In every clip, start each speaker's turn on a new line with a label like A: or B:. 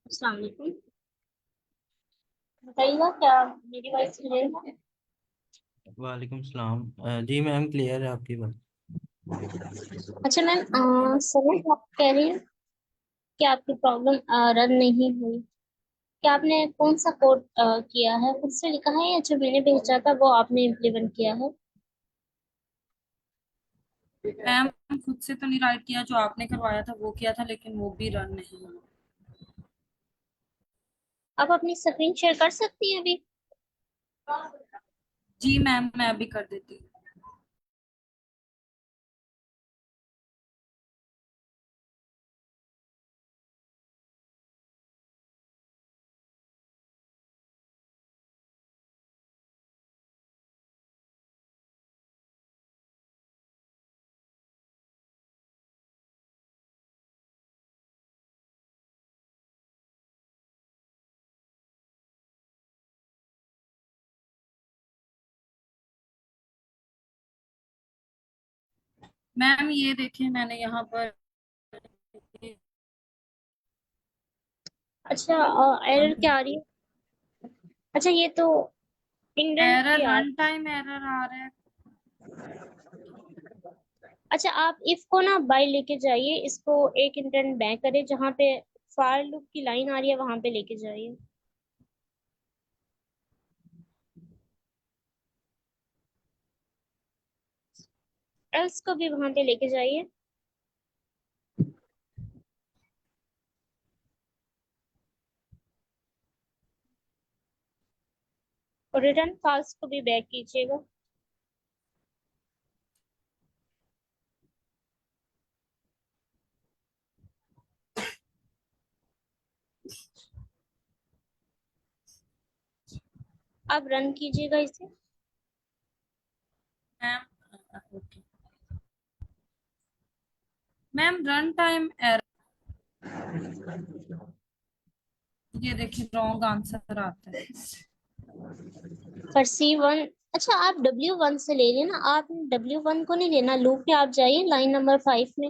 A: अस्सलाम वालेकुम। बताइएगा क्या मेरी वॉइस क्लियर है?
B: वालेकुम सलाम। जी मैम, क्लियर है आपकी बात।
A: अच्छा मैम, समझ आप कह रही हैं कि आपकी प्रॉब्लम रन नहीं हुई। क्या आपने कौन सा कोड किया है, खुद से लिखा है या जो मैंने भेजा था वो आपने इम्प्लीमेंट किया है?
C: मैम, खुद से तो नहीं राइट किया, जो आपने करवाया था वो किया था, लेकिन वो भी रन नहीं हुआ।
A: आप अपनी स्क्रीन शेयर कर सकती हैं अभी?
C: जी मैम, मैं अभी कर देती हूँ। मैम ये देखिए, मैंने यहाँ पर
A: अच्छा, एरर क्या आ रही है? अच्छा, ये तो इंडेंट
C: एरर,
A: की आ
C: रन टाइम एरर आ रहा है।
A: अच्छा, आप इफ को ना बाय लेके जाइए, इसको एक इंडेंट बैक करें, जहाँ पे फार लूप की लाइन आ रही है वहां पे लेके जाइए। एल्स को भी वहां पे लेके जाइए। और रिटर्न फॉल्स को भी बैक कीजिएगा। अब रन कीजिएगा इसे।
C: Ma'am okay. Ma'am run time error, ये देखिए रॉन्ग आंसर आता है।
A: पर C1, अच्छा आप W1 से ले लेना। आप W1 को नहीं लेना, लूप पे आप जाइए लाइन नंबर 5 में।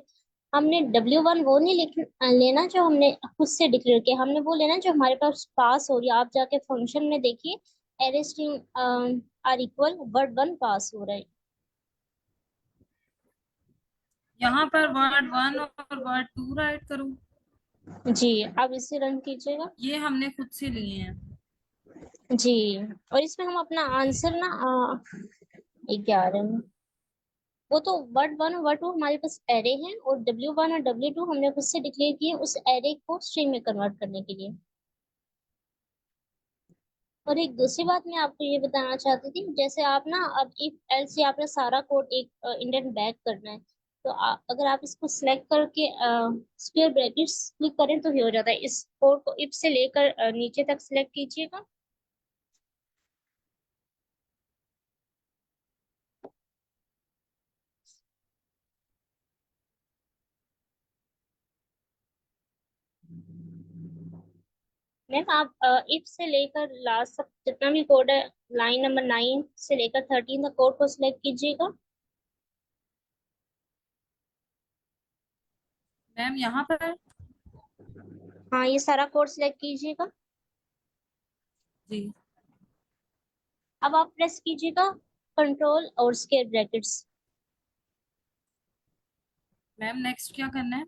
A: हमने W1 वो नहीं लेना जो हमने खुद से डिक्लेयर किया, हमने वो लेना जो हमारे पास पास हो रही है। आप जाके फंक्शन में देखिए, array string are equal word one pass हो रहा है।
C: यहाँ पर वर्ड वन और वर्ड टू राइट करूँ?
A: जी, आप इसे रन कीजिएगा।
C: ये हमने खुद से लिए हैं।
A: जी, और इसमें हम अपना आंसर ना 11, वो तो वर्ड वन और वर्ड टू हमारे पास एरे हैं, और W1 और W2 हमने खुद से डिक्लेयर किए उस एरे को स्ट्रिंग में कन्वर्ट करने के लिए। और एक दूसरी बात मैं आपको ये बताना चाहती थी, जैसे आप ना अब इफ एल्स से आपने सारा कोड एक इंडेंट बैक करना है, तो अगर आप इसको सिलेक्ट करके स्क्वायर ब्रैकेट्स क्लिक करें तो ये हो जाता है। इस कोड को इफ से लेकर नीचे तक सिलेक्ट कीजिएगा। मैम आप इफ से लेकर लास्ट तक जितना भी कोड है, लाइन नंबर 9 से लेकर 13 तक कोड को सिलेक्ट कीजिएगा।
C: मैम यहाँ पर
A: हाँ, ये सारा कोड सिलेक्ट कीजिएगा।
C: जी।
A: अब आप प्रेस कीजिएगा कंट्रोल और स्क्वायर ब्रैकेट्स।
C: मैम नेक्स्ट क्या करना है?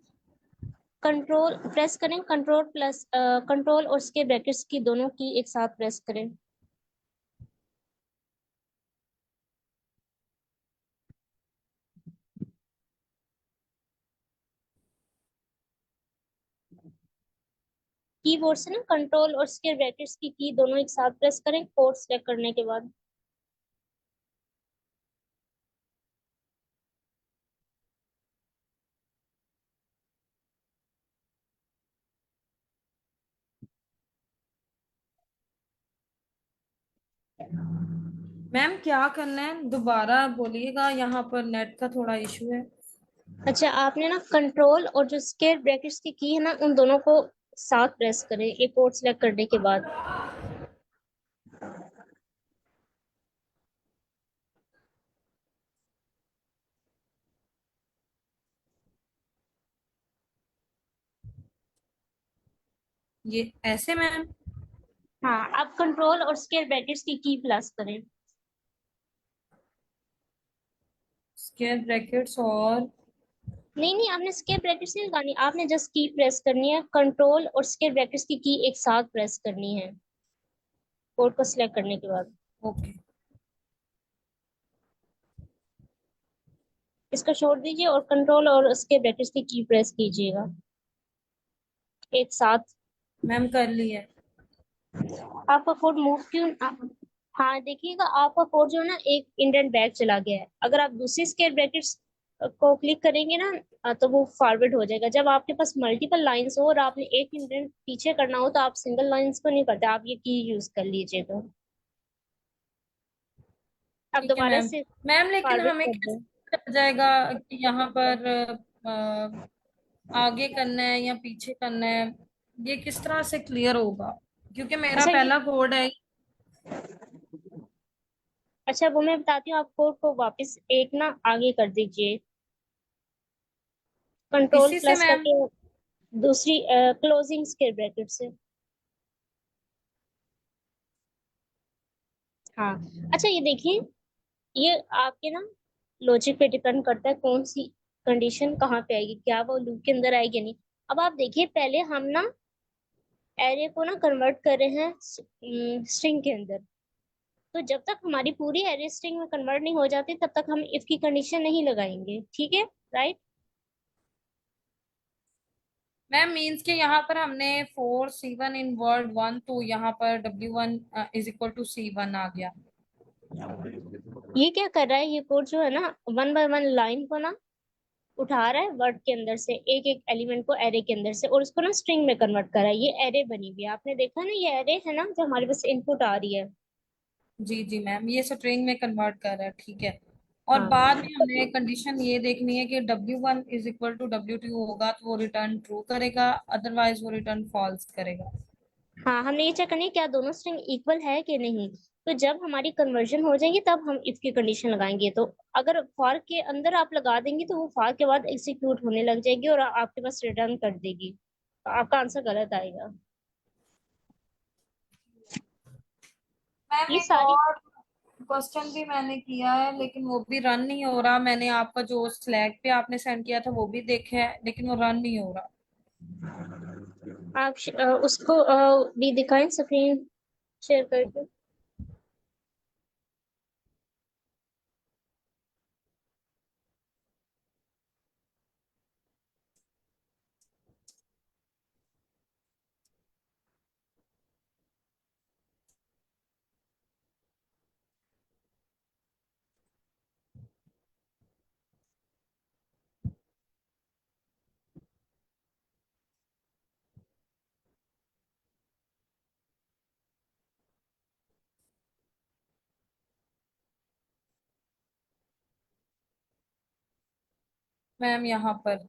A: कंट्रोल प्रेस करें, कंट्रोल प्लस कंट्रोल और स्क्वायर ब्रैकेट्स की दोनों की एक साथ प्रेस करें। कीबोर्ड से ना कंट्रोल और स्क्वायर ब्रैकेट्स की दोनों एक साथ प्रेस करें कोड सेलेक्ट करने के बाद।
C: मैम क्या करना है दोबारा बोलिएगा, यहाँ पर नेट का थोड़ा इशू है।
A: अच्छा, आपने ना कंट्रोल और जो स्क्वायर ब्रैकेट्स की है ना, उन दोनों को साथ प्रेस करें एक कोड सेलेक्ट करने के बाद।
C: ये ऐसे मैम?
A: हाँ, आप कंट्रोल और स्क्वायर ब्रैकेट्स की प्लस करें।
C: स्क्वायर ब्रैकेट्स और
A: नहीं नहीं, आपने स्क्वायर ब्रैकेट्स नहीं लगानी, आपने जस्ट की प्रेस करनी है, कंट्रोल और स्क्वायर ब्रैकेट्स की एक साथ प्रेस करनी है कोड को सिलेक्ट करने के बाद।
C: ओके।
A: इसको छोड़ दीजिए और कंट्रोल और स्क्वायर ब्रैकेट्स की प्रेस कीजिएगा एक साथ।
C: मैम कर ली है।
A: आपका कोड मूव क्यों हाँ देखिएगा, आपका कोड जो है ना एक इंडेंट बैक चला गया है। अगर आप दूसरी स्क्वायर ब्रैकेट्स को क्लिक करेंगे ना तो वो फॉरवर्ड हो जाएगा। जब आपके पास मल्टीपल लाइंस हो और आपने एक इंडेंट पीछे करना हो तो आप सिंगल लाइंस को नहीं करते, आप ये की यूज कर लीजिएगा। अब
C: ठीक है
A: दोबारा
C: मैम।
A: से
C: मैम लेकिन
A: फॉरवर्ड
C: हमें
A: कर
C: कैसे
A: दो।
C: पता चल जाएगा कि यहाँ पर आगे करना है या पीछे करना है? ये किस तरह से क्लियर होगा? क्योंकि मेरा
A: अच्छा ये
C: पहला कोड है।
A: अच्छा वो मैं बताती हूँ, आप कोड को वापस एक ना आगे कर दीजिए, कंट्रोल
C: इसी से
A: प्लस
C: मैम।
A: करके दूसरी क्लोजिंग स्क्वायर ब्रैकेट से। हाँ। अच्छा ये देखिए, ये आपके ना लॉजिक पे डिपेंड करता है कौन सी कंडीशन कहाँ पे आएगी, क्या वो लूप के अंदर आएगी या नहीं। अब आप देखिए, पहले हम ना एरे को ना कन्वर्ट कर रहे हैं स्ट्रिंग के अंदर। तो जब तक हमारी पूरी एरे स्ट्रिंग में कन्वर्ट नहीं हो जाती तब तक हम इफ की कंडीशन नहीं लगाएंगे, ठीक है? राइट।
C: मैम मीन्स के यहाँ पर हमने फोर C1 इन वर्ड वन, तो यहाँ पर W1 is equal to C1 आ गया।
A: ये क्या कर रहा है, ये कोड जो है ना वन बाय वन लाइन को ना उठा रहा है वर्ड के अंदर से, एक एक एलिमेंट को एरे के अंदर से, और उसको ना स्ट्रिंग में कन्वर्ट कर रहा है। ये एरे बनी हुई है, आपने देखा ना, ये एरे है ना जो हमारे पास इनपुट आ रही है।
C: जी जी मैम, ये स्ट्रिंग में कन्वर्ट कर रहा है, ठीक है। और
A: हाँ
C: बाद में हमें कंडीशन ये देखनी है कि W1 is equal to W2 होगा तो वो रिटर्न ट्रू करेगा, अदरवाइज वो रिटर्न फॉल्स करेगा।
A: हाँ, हमने ये चेक करनी है क्या दोनों स्ट्रिंग इक्वल है कि नहीं। तो जब हमारी कन्वर्जन हो जाएगी तब हम इफ की कंडीशन लगाएंगे। तो अगर फॉर के अंदर आप लगा देंगे तो वो फॉर के बाद एग्जीक्यूट होने लग जाएगी और आपके पास रिटर्न कर देगी, तो आपका आंसर गलत आएगा।
C: मैम
A: ये
C: एक
A: सारी
C: और क्वेश्चन भी मैंने किया है लेकिन वो भी रन नहीं हो रहा। मैंने आपका जो स्लैक पे आपने सेंड किया था वो भी देखा है लेकिन वो रन नहीं हो रहा।
A: आप उसको भी दिखाएं स्क्रीन शेयर करके।
C: मैम यहाँ पर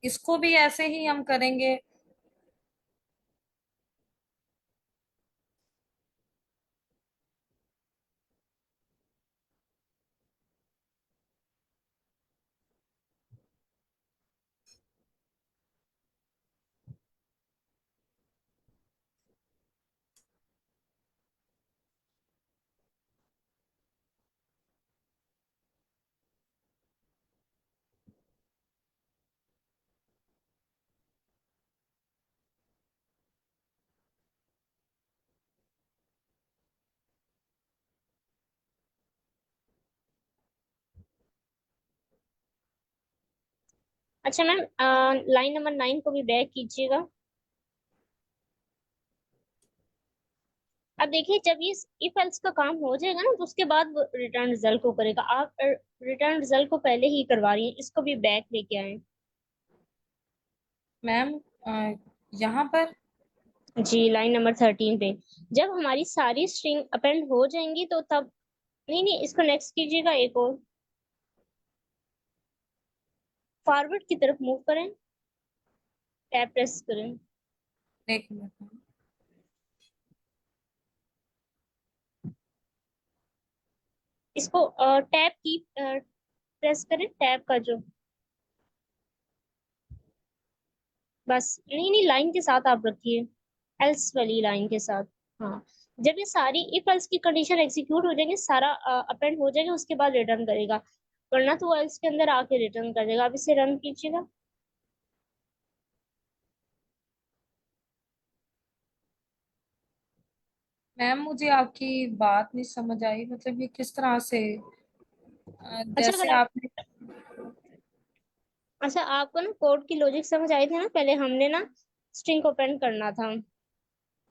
C: इसको भी ऐसे ही हम करेंगे।
A: अच्छा मैम, लाइन नंबर 9 को भी बैक कीजिएगा। अब देखिए, जब ये इफ एल्स का काम हो जाएगा ना तो उसके बाद वो रिटर्न रिजल्ट को करेगा। आप रिटर्न रिजल्ट को पहले ही करवा रही हैं, इसको भी बैक लेके आए।
C: मैम यहाँ पर
A: जी, लाइन नंबर 13 पे जब हमारी सारी स्ट्रिंग अपेंड हो जाएंगी तो तब, नहीं नहीं, इसको नेक्स्ट कीजिएगा, एक और फॉरवर्ड की तरफ मूव करें, टैप प्रेस करें।
C: एक मिनट।
A: इसको टैप की प्रेस करें, टैप का जो, बस नहीं नहीं, लाइन के साथ आप रखिए। एल्स वाली लाइन के साथ। हाँ, जब ये सारी इफ एल्स की कंडीशन एग्जीक्यूट हो जाएंगे, सारा अपेंड हो जाएगा, उसके बाद रिटर्न करेगा, वरना तो वो एल्स के अंदर आके रिटर्न कर देगा। आप इसे रन कीजिएगा।
C: मैम मुझे आपकी बात नहीं समझ आई, मतलब ये किस तरह से
A: अच्छा,
C: जैसे
A: अगर आप,
C: आपने।
A: अच्छा आपको ना कोड की लॉजिक समझ आई थी ना? पहले हमने ना स्ट्रिंग को अपेंड करना था,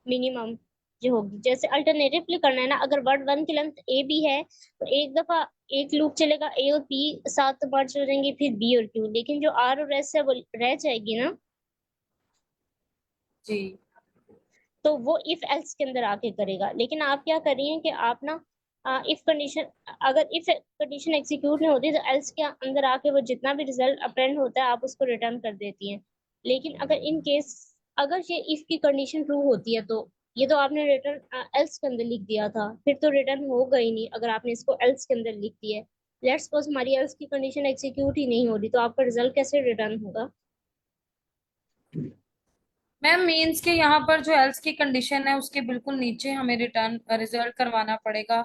A: मिनिमम जो होगी, जैसे अल्टरनेटिवली करना है ना, अगर वर्ड वन की लेंथ ए बी है तो एक दफा एक लूप चलेगा, ए और बी साथ मर्ज हो जाएंगे, फिर बी और क्यू, लेकिन जो आर और एस है वो रह जाएगी ना।
C: जी
A: तो वो इफ एल्स के अंदर आके करेगा। लेकिन आप क्या कर रही हैं कि आप ना इफ कंडीशन, अगर इफ कंडीशन एग्जीक्यूट नहीं होती तो एल्स के अंदर आके वो जितना भी रिजल्ट अपेंड होता है आप उसको रिटर्न कर देती हैं। लेकिन अगर इन केस, अगर ये इफ की कंडीशन ट्रू होती है तो ये तो आपने रिटर्न एल्स के अंदर लिख दिया था, फिर तो रिटर्न होगा ही नहीं अगर आपने इसको एल्स के अंदर लिख दिया है। लेट्स सपोज हमारी एल्स की कंडीशन एग्जीक्यूट ही नहीं हो रही, तो आपका रिजल्ट कैसे रिटर्न होगा?
C: मैम, मीन्स के यहाँ पर जो एल्स की कंडीशन है उसके बिल्कुल नीचे हमें रिटर्न रिजल्ट करवाना पड़ेगा,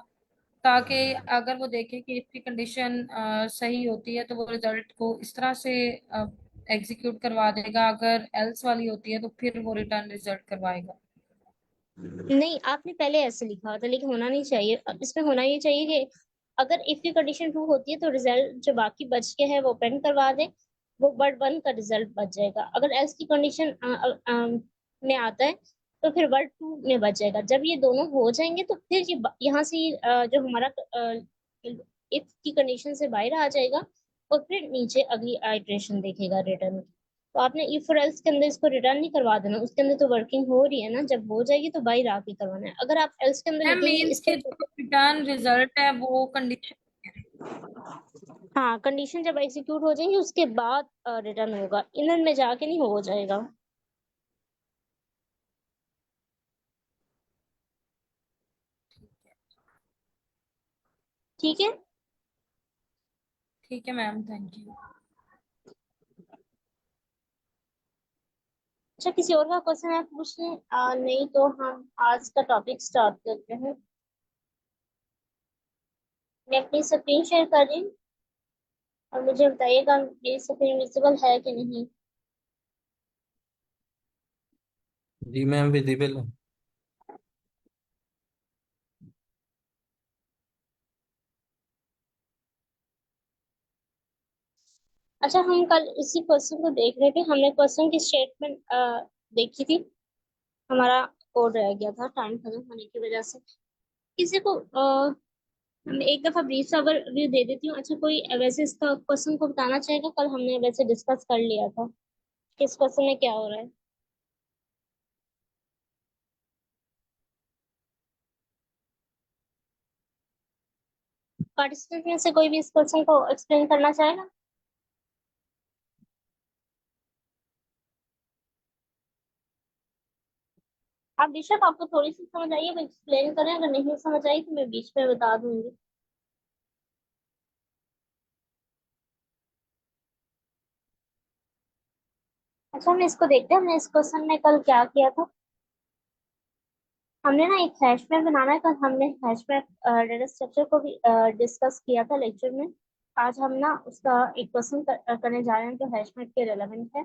C: ताकि अगर वो देखे कि इसकी कंडीशन सही होती है तो वो रिजल्ट को इस तरह से एग्जीक्यूट करवा देगा, अगर एल्स वाली होती है तो फिर वो रिटर्न रिजल्ट करवाएगा।
A: नहीं, आपने पहले ऐसे लिखा था, लेकिन होना नहीं चाहिए। अब इसमें होना ये चाहिए कि अगर इफ की कंडीशन ट्रू होती है तो रिजल्ट जो बाकी बच के है वो प्रिंट करवा दे, वो वर्ड वन का रिजल्ट बच जाएगा। अगर एल्स की कंडीशन में आता है तो फिर वर्ड टू में बच जाएगा। जब ये दोनों हो जाएंगे तो फिर ये यहाँ से जो हमारा इफ की कंडीशन से बाहर आ जाएगा, और फिर नीचे अगली आइटरेशन देखेगा रिटर्न। तो आपने इफ और एल्स के अंदर इसको रिटर्न नहीं करवा देना, उसके अंदर तो वर्किंग हो रही है ना, जब हो जाएगी तो बाहर आके करवाना है। अगर आप एल्स के अंदर
C: मैम
A: लिखेंगे
C: मीन्स
A: इसको,
C: के जो रिटर्न रिजल्ट है वो कंडीशन।
A: हाँ, कंडीशन जब एग्जीक्यूट हो जाएंगी उसके बाद रिटर्न होगा, इनर में जाके नहीं हो जाएगा। ठीक है।
C: ठीक है मैम, थैंक यू।
A: अच्छा, किसी और का क्वेश्चन है पूछ लें? नहीं तो हम आज का टॉपिक स्टार्ट करते हैं। मैं अपनी स्क्रीन शेयर कर रही हूँ और मुझे बताइएगा मेरी स्क्रीन विजिबल है कि नहीं।
B: जी मैम विजिबल है।
A: अच्छा, हम कल इसी क्वेश्चन को देख रहे थे, हमने क्वेश्चन की स्टेटमेंट देखी थी, हमारा कोड रह गया था टाइम खत्म होने की वजह से। किसी को मैं एक दफा ब्रीफ सा ओवरव्यू दे देती हूँ। अच्छा, कोई वैसे इसका क्वेश्चन को बताना चाहेगा? कल हमने वैसे डिस्कस कर लिया था कि इस क्वेश्चन में क्या हो रहा है। पार्टिसिपेंट में से कोई भी इस क्वेश्चन को एक्सप्लेन करना चाहेगा? आप बेशक, आपको थोड़ी सी समझ आई है वो एक्सप्लेन करें, अगर नहीं समझ आई तो मैं बीच में बता दूंगी। अच्छा, हम इसको देखते हैं, हमने इस क्वेश्चन में कल क्या किया था। हमने ना एक हैश मैप बनाना है, कल हमने हैश मैप डेटा स्ट्रक्चर को भी डिस्कस किया था लेक्चर में। आज हम ना उसका एक क्वेश्चन करने जा रहे हैं जो हैश मैप के रेलेवेंट है।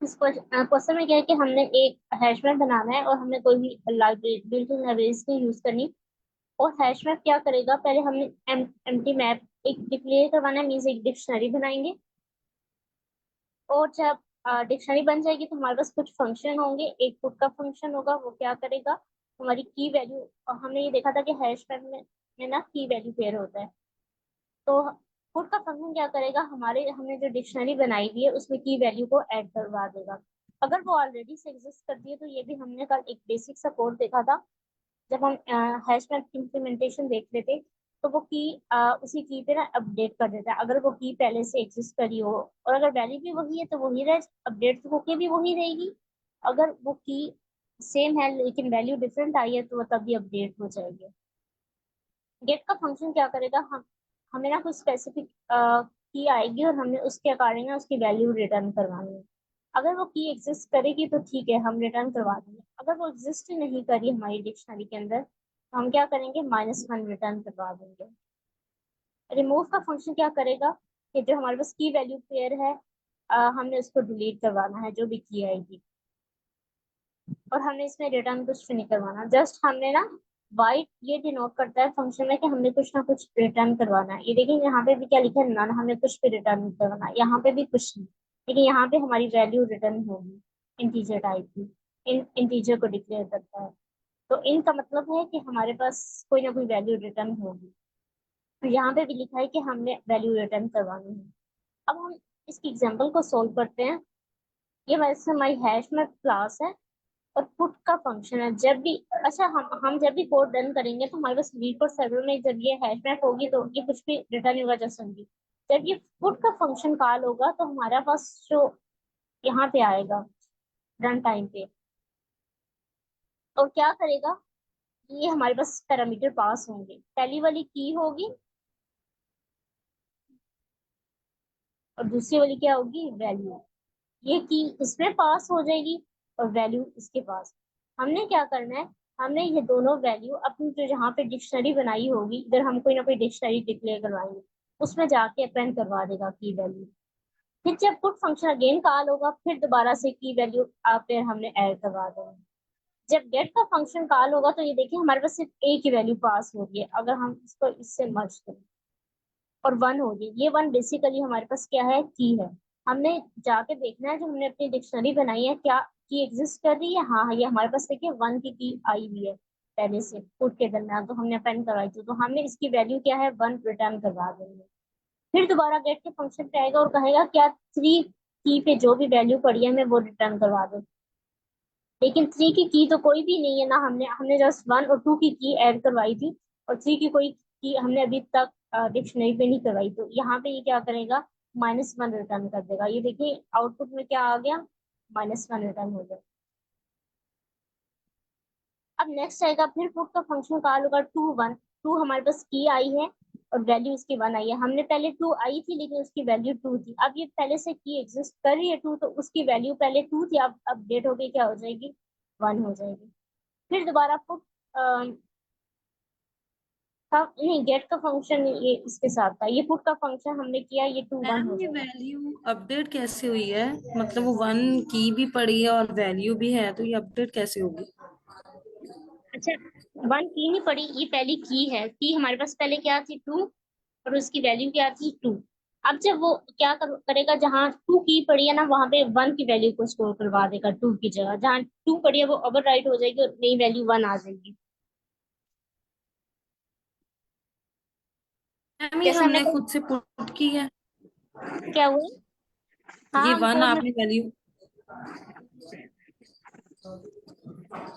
A: इस क्वेश्चन में क्या है कि हमने एक हैश मैप बनाना है और हमने कोई भी लाइब्रेरी, बिल्ट इन लाइब्रेरीज की यूज करनी। और हैश मैप क्या करेगा, पहले हमने एम्प्टी मैप एक डिक्लेयर करवाना है, मीन्स एक डिक्शनरी बनाएंगे। और जब डिक्शनरी बन जाएगी तो हमारे पास कुछ फंक्शन होंगे। एक पुट का फंक्शन होगा, वो क्या करेगा, हमारी की वैल्यू, हमने ये देखा था कि हैश मैप में ना की वैल्यू पेयर होता है। तो पुट का फंक्शन क्या करेगा, हमारे हमने जो डिक्शनरी बनाई हुई है उसमें की वैल्यू को ऐड करवा देगा। अगर वो ऑलरेडी से एग्जिस्ट करती है तो ये भी हमने कल एक बेसिक सा कोड देखा था जब हम हैश मैप इम्प्लीमेंटेशन देख रहे थे। तो वो की उसी की पे ना अपडेट कर देता है अगर वो की पहले से एग्जिस्ट करी हो। और अगर वैल्यू भी वही है तो वही रहे, अपडेट तो होके भी वही रहेगी। अगर वो की सेम है लेकिन वैल्यू डिफरेंट आई है तो वो तभी अपडेट हो जाएगी। गेट का फंक्शन क्या करेगा, हम हमें ना कुछ स्पेसिफिक की आएगी और हमने उसके अकॉर्डिंग ना उसकी वैल्यू रिटर्न करवानी है। अगर वो की एग्जिस्ट करेगी तो ठीक है, हम रिटर्न करवा देंगे। अगर वो एग्जिस्ट नहीं करी हमारी डिक्शनरी के अंदर तो हम क्या करेंगे, -1 रिटर्न करवा देंगे। रिमूव का फंक्शन क्या करेगा कि जो हमारे पास की वैल्यू पेयर है हमने उसको डिलीट करवाना है, जो भी की आएगी, और हमने इसमें रिटर्न कुछ भी नहीं करवाना। जस्ट हमने ना वाइट ये डिनोट करता है फंक्शन में कि हमने कुछ ना कुछ रिटर्न करवाना है। ये देखिए यहाँ पे भी क्या लिखा है, नन, हमने कुछ भी रिटर्न नहीं करवाना, यहाँ पे भी कुछ नहीं, लेकिन यहाँ पे हमारी वैल्यू रिटर्न होगी इंटीजर टाइप की। इंटीजर को डिक्लेयर करता है, तो इन का मतलब है कि हमारे पास कोई ना कोई वैल्यू रिटर्न होगी। तो यहाँ पे भी लिखा है कि हमने वैल्यू रिटर्न करवानी है। अब हम इसकी एग्जाम्पल को सोल्व करते हैं। ये वैसे हमारी हैश में क्लास है और पुट का फंक्शन है। जब भी अच्छा हम जब भी कोड रन करेंगे तो हमारे पास रीड और सर्वर में जब ये हैश मैप होगी तो ये कुछ भी रिटर्न होगा जस्ट ओनली। जब ये पुट का फंक्शन कॉल होगा तो हमारा पास जो यहाँ पे आएगा रन टाइम पे, और क्या करेगा, ये हमारे पास पैरामीटर पास होंगे। पहली वाली की होगी और दूसरी वाली क्या होगी, वैल्यू। ये की इसमें पास हो जाएगी और वैल्यू इसके पास। हमने क्या करना है, हमने ये दोनों वैल्यू अपनी जो जहाँ पे डिक्शनरी बनाई होगी, इधर हम कोई ना कोई डिक्शनरी डिक्लेयर करवाएंगे, उसमें जाके अपेंड करवा देगा की वैल्यू। फिर जब पुट फंक्शन अगेन कॉल होगा फिर दोबारा से की वैल्यू आप फिर हमने ऐड करवा देना। जब गेट का फंक्शन कॉल होगा तो ये देखिए हमारे पास सिर्फ एक ही वैल्यू पास होगी, अगर हम इसको इससे मर्ज करें, और 1 होगी। ये 1 बेसिकली हमारे पास क्या है, की है। हमने जाके देखना है जो हमने अपनी डिक्शनरी बनाई है क्या की एग्जिस्ट कर रही है। हाँ ये हमारे पास देखिए 1 की आई हुई है पहले से पुट के दरम्यान, तो हमने अपेंड करवाई थी, तो हमने इसकी वैल्यू क्या है 1 रिटर्न करवा देंगे। फिर दोबारा गेट के फंक्शन पे आएगा और कहेगा क्या 3 की पे जो भी वैल्यू पड़ी है हमें वो रिटर्न करवा दो। लेकिन 3 की तो कोई भी नहीं है ना, हमने हमने जस्ट 1 और 2 की ऐड करवाई थी, और 3 की कोई की हमने अभी तक डिक्शनरी पे नहीं करवाई। तो यहाँ पे ये क्या करेगा, -1 रिटर्न कर देगा। ये देखिए आउटपुट में क्या आ गया, -1 रिटर्न हो गया। अब नेक्स्ट आएगा, फिर पुट का फंक्शन कॉल होगा 2 1। 2 हमारे पास की आई है और वैल्यू इसकी 1 आई है। हमने पहले 2 आई थी लेकिन उसकी वैल्यू 2 थी। अब ये पहले से की एग्जिस्ट कर रही है 2, तो उसकी वैल्यू पहले 2 थी, अब अपडेट हो गई, क्या हो जाएगी, 1 हो जाएगी। फिर दोबारा पुट था नहीं, गेट का फंक्शन ये इसके साथ था, ये पुट का फंक्शन हमने किया, ये 2 1
D: मैम
A: हो
D: ये
A: जाएगा।
D: वैल्यू अपडेट कैसे हुई है? मतलब वो 1 की भी पड़ी है और वैल्यू भी है, तो ये अपडेट कैसे होगी?
A: अच्छा 1 की नहीं पड़ी, ये पहली की है। की हमारे पास पहले क्या थी, 2, और उसकी वैल्यू क्या थी, 2। अब जब वो क्या करेगा, जहाँ 2 की पड़ी है ना वहां पे 1 की वैल्यू को स्टोर करवा देगा। 2 की जगह जहाँ 2 पड़ी है वो ओवर राइट हो जाएगी और नई वैल्यू 1 आ जाएगी।
D: मैम ये
A: जैसे हमने
D: हमने खुद से पुट की है?
A: क्या हुआ, हाँ
D: ये
A: हम
D: 1
A: कोड में,
D: आपने वैल्यू?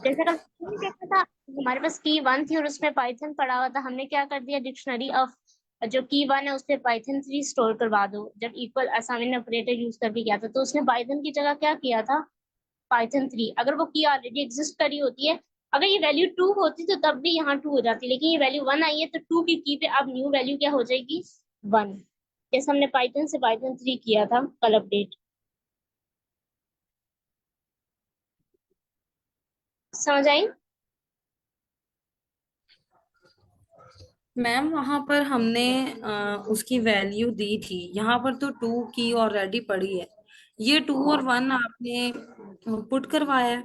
A: जैसे कल नहीं देखा था, हमारे पास की 1 थी और उसमें पाइथन पड़ा हुआ था, हमने क्या कर दिया, डिक्शनरी ऑफ जो की 1 है उस पे पाइथन 3 स्टोर करवा दो। जब इक्वल असाइनमेंट ऑपरेटर यूज करके किया था तो उसने पाइथन की जगह क्या किया था, पाइथन 3। अगर वो की ऑलरेडी एग्जिस्ट करी होती है, अगर ये वैल्यू 2 होती तो तब भी यहाँ 2 हो जाती, लेकिन ये वैल्यू 1 आई है तो 2 की पे अब न्यू वैल्यू क्या हो जाएगी, 1। जैसे हमने पाइथन से पाइथन 3 किया था कल अपडेट। समझ आई।
D: मैम वहां पर हमने उसकी वैल्यू दी थी, यहाँ पर तो 2 की ऑलरेडी पड़ी है। ये 2 और 1 आपने पुट करवाया है?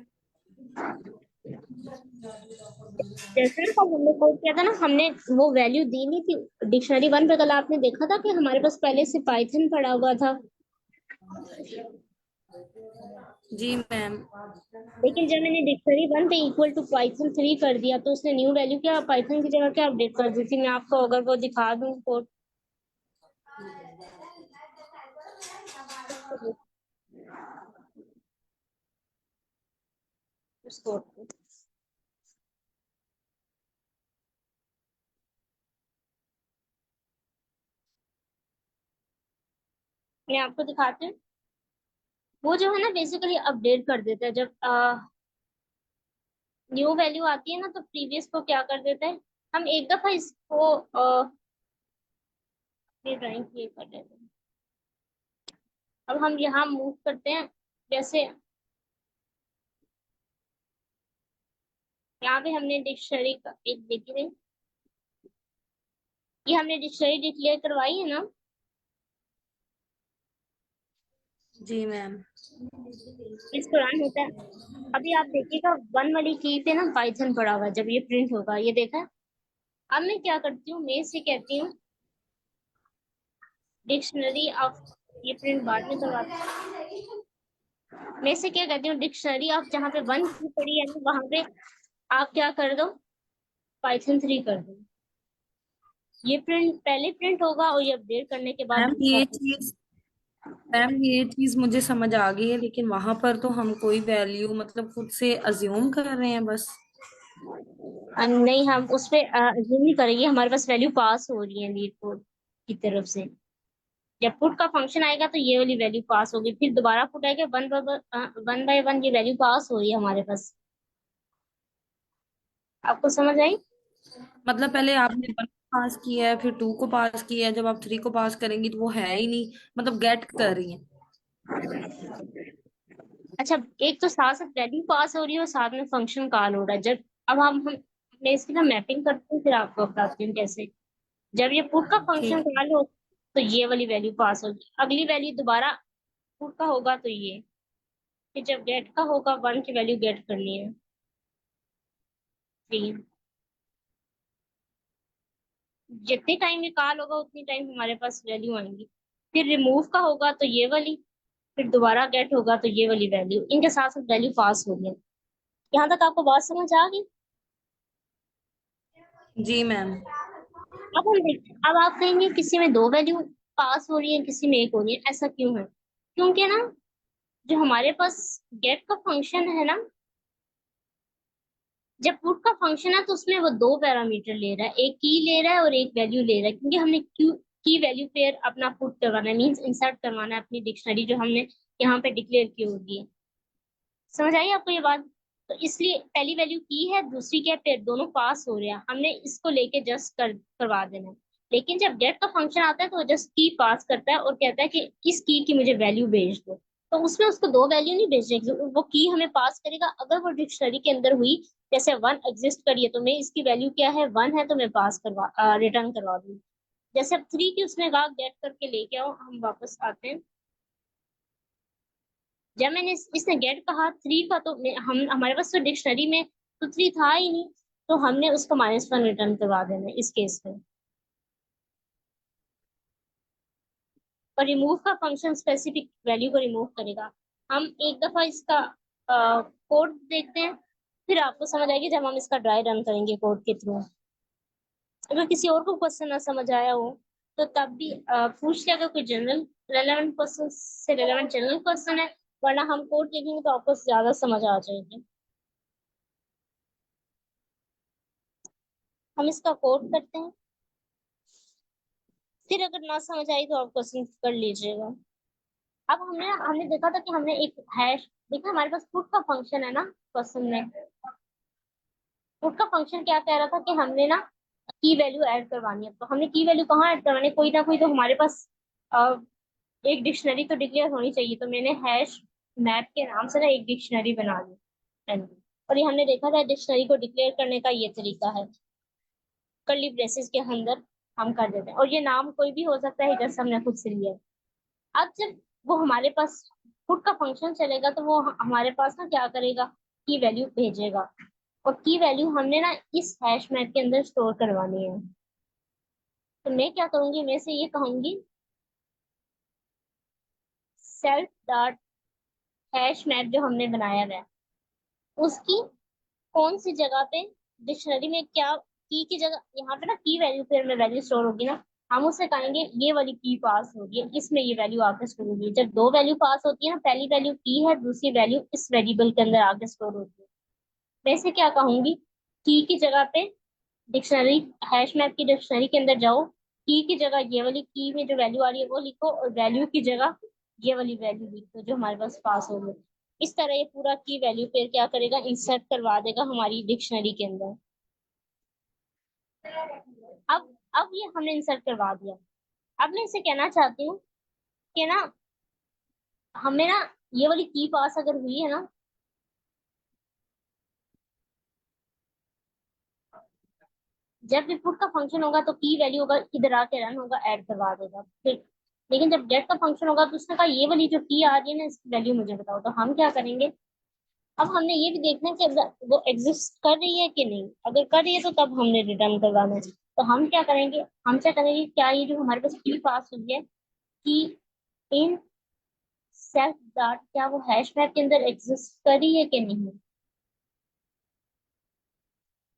A: जैसे ना हमने कोड किया था ना, हमने वो वैल्यू दी नहीं थी डिक्शनरी 1 पे। कल आपने देखा था कि हमारे पास पहले से पाइथन पड़ा हुआ था,
D: जी मैम।
A: लेकिन जब मैंने डिक्शनरी 1 पे इक्वल टू पाइथन 3 कर दिया तो उसने न्यू वैल्यू क्या पाइथन की जगह क्या अपडेट कर दी थी। मैं आपको अगर वो दिखा दूँ कोड, उस कोड को मैं आपको दिखाती हूँ। वो जो है ना बेसिकली अपडेट कर देता है, जब न्यू वैल्यू आती है ना तो प्रीवियस को क्या कर देता है। हम एक दफा इसको ड्राइंग क्लियर कर देते हैं। अब हम यहाँ मूव करते हैं जैसे यहाँ पे हमने डिक्शनरी का एक देखिए, ये हमने डिक्शनरी डिक्लेयर करवाई है ना।
D: जी मैम।
A: इस दौरान होता है, अभी आप देखिएगा वन वाली की पे ना पाइथन पड़ा हुआ है, जब ये प्रिंट होगा ये देखा है? अब मैं क्या करती हूँ, मैं इसे कहती हूँ डिक्शनरी ऑफ, ये प्रिंट बाद में करवाती हूँ। मैं इसे क्या कहती हूँ, डिक्शनरी ऑफ, जहाँ पे वन की पड़ी है ना वहां पे आप क्या कर दो, पाइथन 3 कर दो। ये प्रिंट पहले प्रिंट होगा और ये अपडेट करने के बाद
D: मैम
A: दूसरा
D: ये
A: print।
D: चीज मैम ये चीज मुझे समझ आ गई है, लेकिन वहां पर तो हम कोई वैल्यू मतलब खुद से अज्यूम कर रहे हैं बस।
A: नहीं, हम उस पे assume नहीं करेंगे, हमारे पास वैल्यू पास हो रही है लीड कोड की तरफ से। जब पुट का फंक्शन आएगा तो ये वाली वैल्यू पास होगी, फिर दोबारा पुट आएगा, वन बाय वन ये वैल्यू पास हो रही है हमारे पास। आपको समझ आई?
D: मतलब पहले आपने वन को पास किया है, फिर टू को पास किया है, जब आप थ्री को पास करेंगी तो वो है ही नहीं, मतलब गेट कर रही है।
A: अच्छा, एक तो साथ साथ वैल्यू पास हो रही है और साथ में फंक्शन कॉल हो रहा है। जब अब मैं इसकी ना मैपिंग करती हूँ, फिर आपको बताती हूँ कैसे। जब ये पुट का फंक्शन
D: ठीक।
A: कॉल हो तो ये वाली वैल्यू पास होगी, अगली वैल्यू दोबारा पुट का होगा तो ये, फिर जब गेट का होगा वन की वैल्यू गेट करनी है। फिर जितने टाइम ये कॉल होगा उतनी टाइम हमारे पास वैल्यू आएंगी। फिर रिमूव का होगा तो ये वाली, फिर दोबारा गेट होगा तो ये वाली वैल्यू, इनके साथ साथ वैल्यू पास हो गई। यहाँ तक आपको बात समझ आ गई?
D: जी मैम।
A: अब हम देखते हैं, अब आप कहेंगे किसी में दो वैल्यू पास हो रही है, किसी में एक हो रही है, ऐसा क्यों है? क्योंकि ना जो हमारे पास गेट का फंक्शन है ना, जब पुट का फंक्शन है तो उसमें वो दो पैरामीटर ले रहा है, एक की ले रहा है और एक वैल्यू ले रहा है, क्योंकि हमने क्यू की वैल्यू पेयर अपना पुट करवाना है, मीन्स इंसर्ट करवाना है अपनी डिक्शनरी जो हमने यहाँ पे डिक्लेयर की होगी है। समझ आई आपको ये बात? तो इसलिए पहली वैल्यू की है, दूसरी क्या पेयर, दोनों पास हो रहे हैं, हमने इसको लेके जस्ट करवा देना है। लेकिन जब गेट का फंक्शन आता है तो वो जस्ट की पास करता है और कहता है कि इस की की मुझे वैल्यू भेज दो। तो उसमें उसको दो वैल्यू नहीं भेजने की, वो की हमें पास करेगा अगर वो डिक्शनरी के अंदर हुई। जैसे वन एग्जिस्ट करिए तो मैं इसकी वैल्यू क्या है, वन है, तो मैं पास करवा रिटर्न करवा दूंगी। जैसे अब थ्री की उसने कहा गेट करके लेके आओ, हम वापस आते हैं। जब मैंने इसने गेट कहा थ्री का, तो हम हमारे पास तो डिक्शनरी में तो थ्री था ही नहीं, तो हमने उसको -1 रिटर्न करवा देना है इस केस में। और रिमूव का फंक्शन स्पेसिफिक वैल्यू को रिमूव करेगा। हम एक दफा इसका कोड देखते हैं, फिर आपको समझ आएगी जब हम इसका ड्राई रन करेंगे कोड के थ्रू। अगर किसी और को क्वेश्चन ना समझ आया हो तो तब भी पूछ ले, अगर कोई जनरल रेलेवेंट क्वेश्चन से रेलेवेंट जनरल क्वेश्चन है, वरना हम कोड लिखेंगे तो आपको ज्यादा समझ आ जाएगी। हम इसका कोड करते हैं, फिर अगर ना समझ आई तो आप क्वेश्चन कर लीजिएगा। अब हमने हमने देखा था कि हमने एक हैश देखा, हमारे पास पुट का फंक्शन है ना क्वेश्चन में। पुट का फंक्शन क्या कह रहा था कि हमने ना की वैल्यू ऐड करवानी है, तो हमने की वैल्यू कहाँ ऐड करवानी है, कोई ना कोई तो हमारे पास अ, एक डिक्शनरी तो डिक्लेयर होनी चाहिए, तो मैंने हैश मैप के नाम से ना एक डिक्शनरी बना ली। और ये हमने देखा था डिक्शनरी को डिक्लेयर करने का ये तरीका है, कर्ली ब्रेसेस के अंदर हम कर देते हैं, और ये नाम कोई भी हो सकता है जैसे हमने खुद से लिया। अब जब वो हमारे पास पुट का फंक्शन चलेगा तो वो हमारे पास ना क्या करेगा, की वैल्यू भेजेगा, और की वैल्यू हमने ना इस हैश मैप के अंदर स्टोर करवानी है। तो मैं क्या करूंगी, मैं से ये कहूंगी सेल्फ डॉट हैश मैप जो हमने बनाया हुआ है उसकी कौन सी जगह पे डिक्शनरी में क्या की जगह, यहाँ पे ना की वैल्यू पेयर में वैल्यू स्टोर होगी ना, हम उससे कहेंगे ये वाली की पास होगी है, इसमें ये वैल्यू आके स्टोर होगी। जब दो वैल्यू पास होती है ना, पहली वैल्यू की है, दूसरी वैल्यू इस वेरिएबल के अंदर आके स्टोर होती है। वैसे क्या कहूंगी, की जगह पे डिक्शनरी, हैश मैप की डिक्शनरी के अंदर जाओ, की जगह ये वाली की में जो वैल्यू आ रही है वो लिखो, और वैल्यू की जगह ये वाली वैल्यू लिखो जो हमारे पास पास हो गई। इस तरह ये पूरा की वैल्यू पेयर क्या करेगा, इंसर्ट करवा देगा हमारी डिक्शनरी के अंदर। अब ये हमने इंसर्ट करवा दिया। अब मैं इसे कहना चाहती हूँ कि ना हमें ना ये वाली की पास अगर हुई है ना, जब भी पुट का फंक्शन होगा तो की वैल्यू होगा इधर आके रन होगा, ऐड करवा देगा फिर। लेकिन जब गेट का फंक्शन होगा तो उसने कहा ये वाली जो की आ रही है ना, इसकी वैल्यू मुझे बताओ। तो हम क्या करेंगे, अब हमने ये भी देखना है कि अगर वो एग्जिस्ट कर रही है कि नहीं। अगर कर रही है तो तब हमने रिटर्न करवाना है। तो हम क्या करेंगे, हम क्या करेंगे, क्या ये जो हमारे पास की पास हुई है, कि इन सेल्फ डॉट, क्या वो हैश मैप के अंदर एग्जिस्ट कर रही है कि नहीं।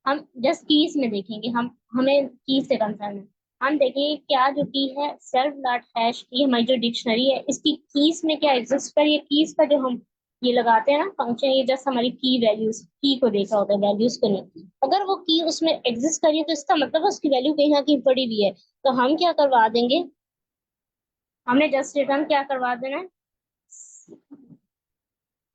A: हम जस्ट कीज में देखेंगे, हम हमें की से कंसर्न है। हम देखेंगे क्या जो की है सेल्फ डॉट हैश, ये हमारी जो डिक्शनरी है इसकी कीज में क्या एग्जिस्ट कर रही है। कीज का जो हम ये लगाते हैं ना फंक्शन, ये जस्ट हमारी की वैल्यूज, की को देखा होता है, वैल्यूज को नहीं। अगर वो की उसमें एग्जिस्ट कर रही है तो इसका मतलब उसकी वैल्यू कहीं ना कहीं पड़ी हुई है। तो हम क्या करवा देंगे, हमने जस्ट रिटर्न क्या करवा देना है,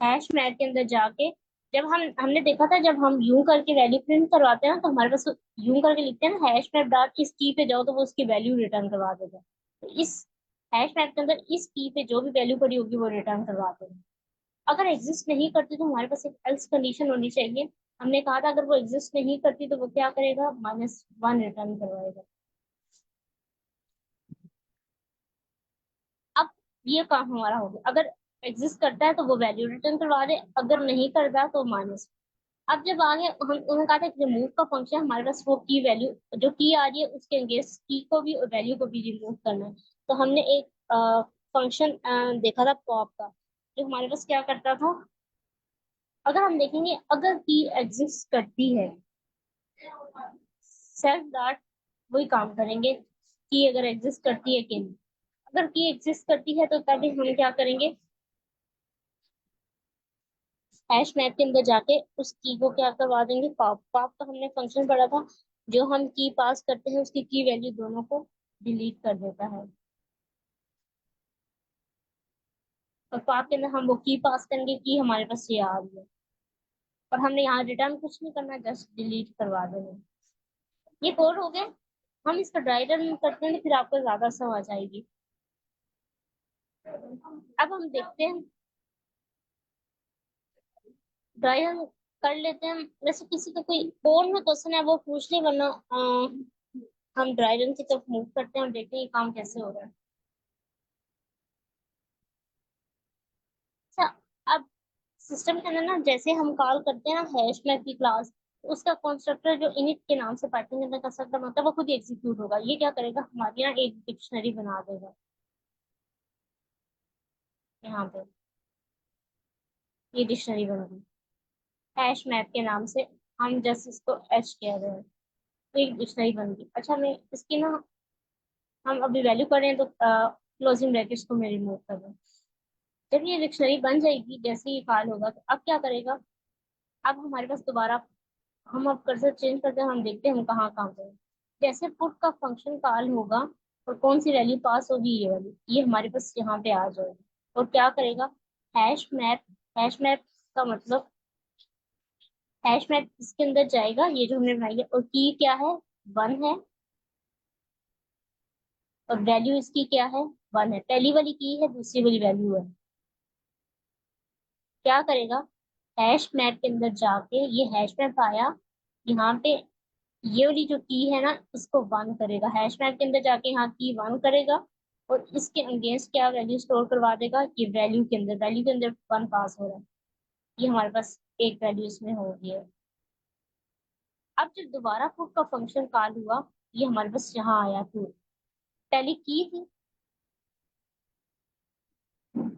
A: हैश मैप के अंदर जाके। जब हमने देखा था, जब हम यूं करके वैल्यू प्रिंट करवाते हैं ना, तो हमारे पास यूं करके लिखते हैं ना, हैश मैप डॉट इस की पे जाओ तो वो उसकी वैल्यू रिटर्न करवा देगा। तो इस हैश मैप के अंदर इस की पे जो भी वैल्यू पड़ी होगी वो रिटर्न करवा देगा। अगर एग्जिस्ट नहीं करती तो हमारे पास एक एल्स कंडीशन होनी चाहिए। हमने कहा था अगर वो एग्जिस्ट नहीं करती तो वो क्या करेगा, -1 रिटर्न करवाएगा। अब ये काम हमारा हो गया, अगर एग्जिस्ट करता है तो वो वैल्यू रिटर्न करवा दे, अगर नहीं करता तो माइनस। अब जब आगे हम उन्होंने कहा था कि रिमूव का फंक्शन हमारे पास वो की वैल्यू जो की आ रही है उसके अगेंस्ट की को भी और वैल्यू को भी रिमूव करना है। तो हमने एक फंक्शन देखा था पॉप का, जो हमारे पास क्या करता था। अगर हम देखेंगे अगर की एग्जिस्ट करती है, सेल्फ डॉट वही काम करेंगे की अगर एग्जिस्ट करती है कि नहीं। अगर की एग्जिस्ट करती है तो तभी हम क्या करेंगे, हैश मैप के अंदर जाके उस की को क्या करवा देंगे, पॉप। पॉप का हमने फंक्शन पढ़ा था, जो हम की पास करते हैं उसकी की वैल्यू दोनों को डिलीट कर देता है। और पॉप के अंदर हम वो की पास करेंगे, की हमारे पास ये आ रही है, और हमने यहाँ रिटर्न कुछ नहीं करना, जस्ट डिलीट करवा देना। ये कोड हो गया। हम इसका ड्राई रन करते हैं तो फिर आपको ज्यादा समझ आएगी। अब हम देखते हैं, ड्राई रन कर लेते हैं। वैसे किसी का कोई और में क्वेश्चन है वो पूछ ले, वरना हम ड्राई रन की तरफ मूव करते हैं और देखते हैं ये काम कैसे हो रहा है। अच्छा, अब सिस्टम के अंदर ना जैसे हम कॉल करते हैं ना हैश मैप की क्लास, उसका कंस्ट्रक्टर जो इनिट के नाम से पाइथन के अंदर कंस्ट्रक्टर मतलब वो खुद एग्जीक्यूट होगा। ये क्या करेगा, हमारी ना एक डिक्शनरी बना देगा यहाँ पे। ये डिक्शनरी बन गई हैश मैप के नाम से, हम जस्ट इसको एच कह रहे हैं, तो एक डिक्शनरी बन गई। अच्छा, मैं इसकी ना, हम अभी वैल्यू कर रहे हैं तो क्लोजिंग ब्रैकेट्स को मैं रिमूव कर रहा हूँ। जब ये डिक्शनरी बन जाएगी, जैसे ही कॉल होगा तो अब क्या करेगा, अब हमारे पास दोबारा, हम अब कर्सर चेंज करते हैं, हम देखते हैं हम कहाँ काम करें। जैसे पुट का फंक्शन कॉल होगा और कौन सी वैल्यू पास होगी, ये वाली, ये हमारे पास यहाँ पे आ जाएगी। और क्या करेगा, हैश मैप, हैश मैप का मतलब हैश मैप इसके अंदर जाएगा, ये जो हमने बनाई है, और की क्या है, 1 है, और वैल्यू इसकी क्या है, 1 है। पहली वाली की है, दूसरी वाली वैल्यू है। क्या करेगा, हैश मैप के अंदर जाके ये हैश मैप आया यहाँ पे, ये वाली जो की है ना इसको 1 करेगा, हैश मैप के अंदर जाके यहाँ की 1 करेगा, और इसके अगेंस्ट क्या वैल्यू स्टोर करवा देगा, ये वैल्यू के अंदर, वैल्यू के अंदर 1 पास हो रहा है। ये हमारे पास एक वैल्यू इसमें हो गई है। अब जब दोबारा पुट का फंक्शन कॉल हुआ, ये हमारे पास यहाँ आया टू, पहली की थी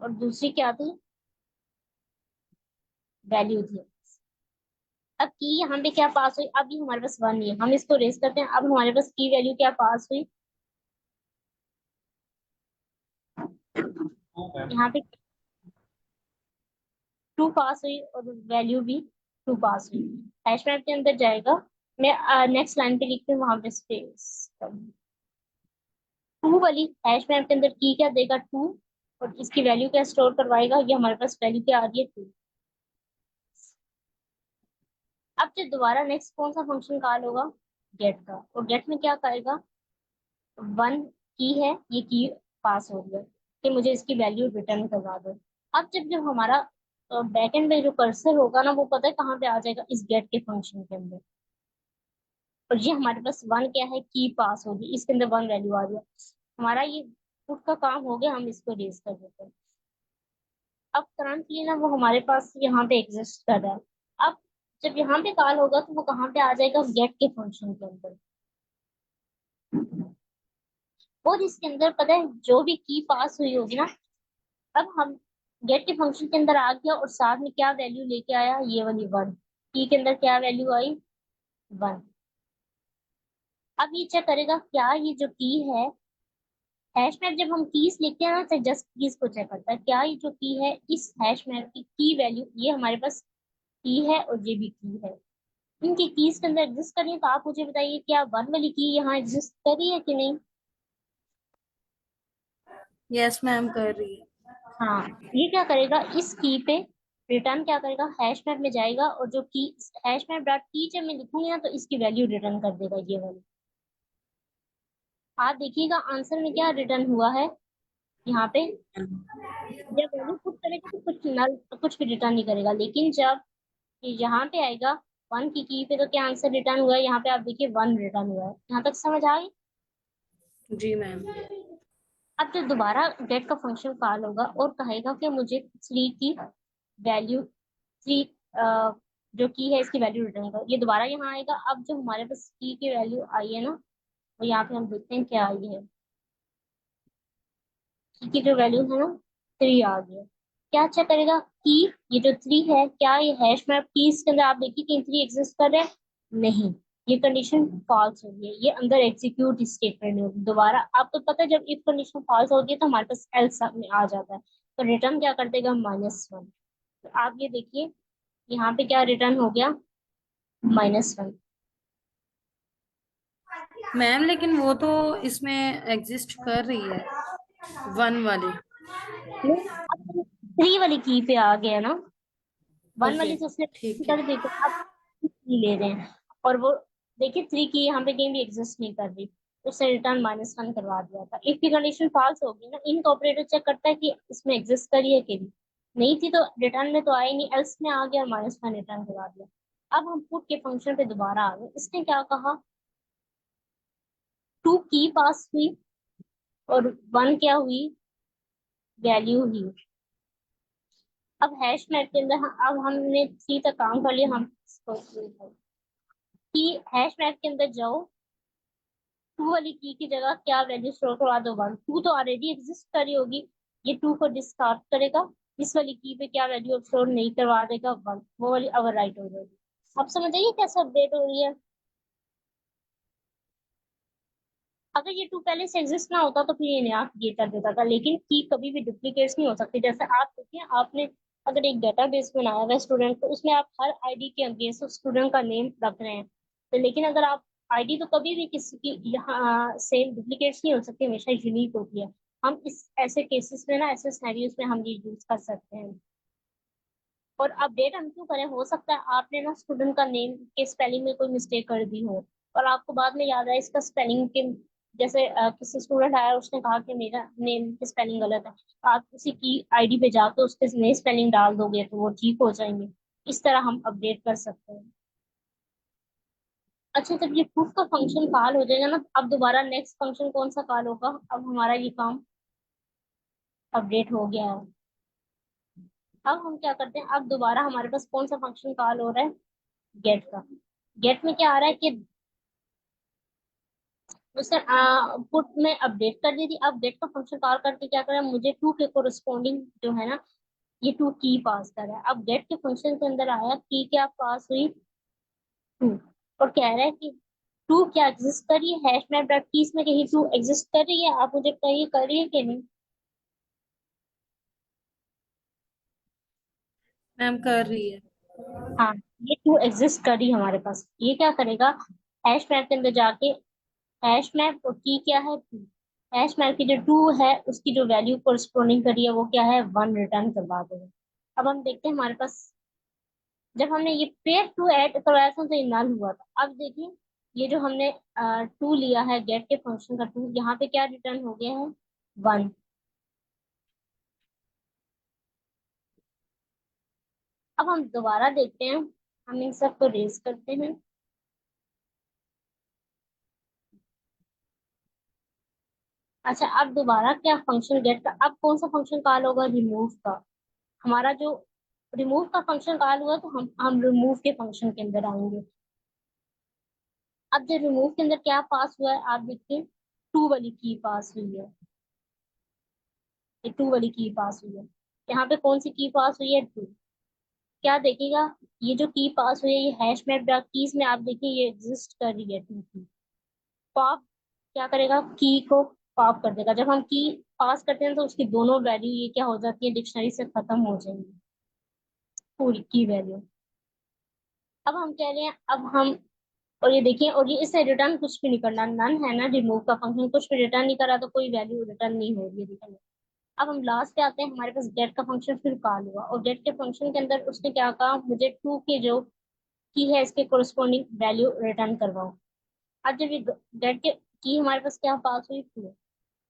A: और दूसरी क्या थी, वैल्यू थी। अब की यहाँ पे क्या पास हुई, अब ये हमारे पास 1 ही है, हम इसको रेस करते हैं। अब हमारे पास की वैल्यू क्या पास हुई, यहाँ पे 2 पास हुई और वैल्यू भी 2 पास हुई। हैश मैप के अंदर जाएगा, मैं नेक्स्ट लाइन पे लिखती हूँ, वहां पे स्पेस 2 वाली हैश मैप के अंदर की क्या देगा, 2, और इसकी वैल्यू क्या स्टोर करवाएगा, ये हमारे पास वैल्यू क्या आ रही है, 2। अब जब दोबारा नेक्स्ट कौन सा फंक्शन कॉल होगा, गेट का, और गेट में क्या करेगा, 1 की है, ये की पास हो गया कि मुझे इसकी वैल्यू रिटर्न करवा दो। अब जब हमारा बैक एंड पे जो कर्सर होगा ना, वो पता है कहाँ पे आ जाएगा, इस गेट के फंक्शन के अंदर। और ये हमारे पास वन क्या है, की पास होगी, इसके अंदर वन वैल्यू आ गया। हमारा ये पुट का काम हो गया, हम इसको रेज कर देते हैं। अब करंटली ना वो हमारे पास यहाँ पे एग्जिस्ट कर रहा है। अब जब यहाँ पे कॉल होगा तो वो कहाँ पे आ जाएगा, गेट के फंक्शन के अंदर। और इसके अंदर पता है जो भी की पास हुई होगी ना, अब हम गेट के फंक्शन के अंदर आ गया और साथ में क्या वैल्यू लेके आया, ये वाली वन। की के अंदर क्या वैल्यू आई, वन। अब ये चेक करेगा क्या ये जो की है, हैश मैप जब हम कीज लिखते हैं ना तो जस्ट कीज को चेक करता है क्या ये जो की है, इस हैश मैप की वैल्यू, ये हमारे पास की है और ये भी की है, इनकी कीज के अंदर एग्जिस्ट कर रही है। तो आप मुझे बताइए क्या वन वाली की यहाँ एग्जिस्ट कर रही है कि नहीं।
D: यस मैम, कर रही है।
A: हाँ, ये क्या करेगा, इस की पे रिटर्न क्या करेगा, हैश मैप में जाएगा और जो की हैश मैप डॉट की जब मैं लिखूंगी ना तो इसकी वैल्यू रिटर्न कर देगा, ये वाली। आप देखिएगा आंसर में क्या रिटर्न हुआ है यहाँ पे। जब वैल्यू पुट करेगा तो कुछ नल, कुछ भी रिटर्न नहीं करेगा, लेकिन जब यहाँ पे आएगा वन की पे, तो क्या आंसर रिटर्न हुआ है, यहाँ पे आप देखिए वन रिटर्न हुआ है। यहाँ तक समझ आ गई।
D: जी मैम।
A: अब जब दोबारा गेट का फंक्शन कॉल होगा और कहेगा कि मुझे थ्री की वैल्यू, थ्री जो की है इसकी वैल्यू रिटर्न करो, ये दोबारा यहाँ आएगा। अब जो हमारे पास की वैल्यू आई है ना, वो यहाँ पे हम देखते हैं क्या आई है। की जो वैल्यू है ना, थ्री आ गई है। क्या चेक करेगा कि ये जो थ्री है, क्या ये हैश मैप की इसके अंदर आप देखिए कि थ्री एग्जिस्ट कर रहा है, नहीं, ये कंडीशन फॉल्स हो गई है, ये अंदर एग्जीक्यूट स्टेटमेंट होगी। दोबारा आपको पता है जब इफ कंडीशन फॉल्स होती है तो हमारे पास एल्स में आ जाता है, तो रिटर्न क्या कर देगा, -1। तो आप ये देखिए यहाँ पे क्या रिटर्न हो गया, -1।
D: मैम लेकिन वो तो इसमें एग्जिस्ट कर रही है, वन वाली।
A: अब थ्री वाली की पे आ गया ना, वन
D: ओके,
A: वाली तो उसने
D: ठीक है।
A: कर दी, तो अब थ्री ले रहे हैं। और वो देखिए थ्री की यहाँ पे कहीं भी एग्जिस्ट नहीं कर रही, उससे रिटर्न -1 करवा दिया था। इफ की कंडीशन फॉल्स होगी ना, इन ऑपरेटर चेक करता है कि इसमें एग्जिस्ट करी है कि नहीं थी, तो रिटर्न में तो आई नहीं, एल्स में आ गया और -1 रिटर्न करवा दिया। अब हम पुट के फंक्शन पे दोबारा आ गए। इसने क्या कहा, टू की पास हुई और वन क्या हुई, वैल्यू हुई। अब हैश मैप के अंदर अब हमने थ्री तक काम कर लिया, हम इसको कि हैश मैप के अंदर जाओ, टू वाली की जगह क्या वैल्यू स्टोर करवा दो, वन। टू तो ऑलरेडी एग्जिस्ट कर रही होगी, ये टू को डिस्कार्ड करेगा, इस वाली की पे क्या वैल्यू स्टोर नहीं करवा देगा, वन, वो वाली ओवर राइट हो जाएगी। अब समझ आइए कैसे अपडेट हो रही है। अगर ये टू पहले से एग्जिस्ट ना होता तो फिर ये नया क्रिएट कर देता था, लेकिन की कभी भी डुप्लीकेट्स नहीं हो सकती। जैसे आप देखिए, आपने अगर एक डेटाबेस बनाया हुआ है स्टूडेंट को, उसमें आप हर आईडी के अगेंस्ट स्टूडेंट का नेम रख रहे हैं, तो लेकिन अगर आप आईडी तो कभी भी किसी की यहाँ सेम डुप्लीकेट्स नहीं हो सकती, हमेशा यूनिक होती है। हम इस ऐसे केसेस में ना, ऐसे सिनेरियोस में हम ये यूज कर सकते हैं। और अपडेट हम क्यों करें, हो सकता है आपने ना स्टूडेंट का नेम के स्पेलिंग में कोई मिस्टेक कर दी हो और आपको बाद में याद आया इसका स्पेलिंग के, जैसे किसी स्टूडेंट आया उसने कहा कि मेरा नेम की स्पेलिंग गलत है, तो आप उसी की आईडी पे जाकर उसके नई स्पेलिंग डाल दोगे तो वो ठीक हो जाएंगे। इस तरह हम अपडेट कर सकते हैं। अच्छा, जब ये प्रूफ का फंक्शन कॉल हो जाएगा ना, अब दोबारा नेक्स्ट फंक्शन कौन सा कॉल होगा, अब हमारा ये काम अपडेट हो गया है। अब हम क्या करते हैं, अब दोबारा हमारे पास कौन सा फंक्शन कॉल हो रहा है, गेट का। गेट में क्या आ रहा है कि उसे पुट में अपडेट कर दी थी। अब गेट का फंक्शन कॉल करके क्या कर रहा है, मुझे टू के कोरिस्पॉन्डिंग जो है ना, ये टू की पास कर रहा है। अब गेट के फंक्शन के अंदर आया की क्या पास हुई, टू। और कह रहा है कि टू क्या एग्जिस्ट कर रही है, हैश मैप डॉट की में कहीं टू एग्जिस्ट कर रही है, आप मुझे बताइए कर रही है कि नहीं।
D: मैम कर रही है।
A: हाँ, ये टू एग्जिस्ट कर रही है हमारे पास। ये क्या करेगा, हैश मैप के अंदर जाके, हैश मैप और की क्या है, टू। हैश मैप की जो टू है उसकी जो वैल्यू कोरिस्पोंडिंग करी है वो क्या है, वन रिटर्न करवा देगा। अब हम देखते हैं हमारे पास जब हमने ये पेयर टू ऐड करवाया था तो ये नल हुआ था। अब देखिए ये जो हमने टू लिया है गेट के फंक्शन का टू, यहाँ पे क्या रिटर्न हो गया है, वन। अब हम दोबारा देखते हैं, हम इन सबको रेज करते हैं। अच्छा, अब दोबारा क्या फंक्शन गेट का, अब कौन सा फंक्शन कॉल होगा? रिमूव का। हमारा जो रिमूव का फंक्शन कॉल हुआ, तो हम रिमूव के फंक्शन के अंदर आएंगे। अब जो रिमूव के अंदर क्या पास हुआ है, आप देखिए, टू वाली की पास हुई है। ये टू वाली की पास हुई है। यहाँ पे कौन सी की पास हुई है? टू। क्या देखिएगा, ये जो की पास हुई है, ये हैश मैप कीज में आप देखिए ये एग्जिस्ट कर रही है, टू की। पॉप क्या करेगा? की को पॉप कर देगा। जब हम की पास करते हैं तो उसकी दोनों वैल्यू ये क्या हो जाती है, डिक्शनरी से खत्म हो जाएंगी, पूरी की वैल्यू। अब हम कह रहे हैं, अब हम, और ये देखिए, और ये इससे रिटर्न कुछ भी नहीं करना, नन है ना रिमूव का फंक्शन, कुछ भी रिटर्न नहीं करा तो कोई वैल्यू रिटर्न नहीं हो रही है, देखिए। अब हम लास्ट पे आते हैं, हमारे पास गेट का फंक्शन फिर कॉल हुआ, और गेट के फंक्शन के अंदर उसने क्या कहा, मुझे टू की जो की है इसके कोरस्पॉन्डिंग वैल्यू रिटर्न करवाओ। अब जब ये गेट के की हमारे पास क्या पास हुई, टू,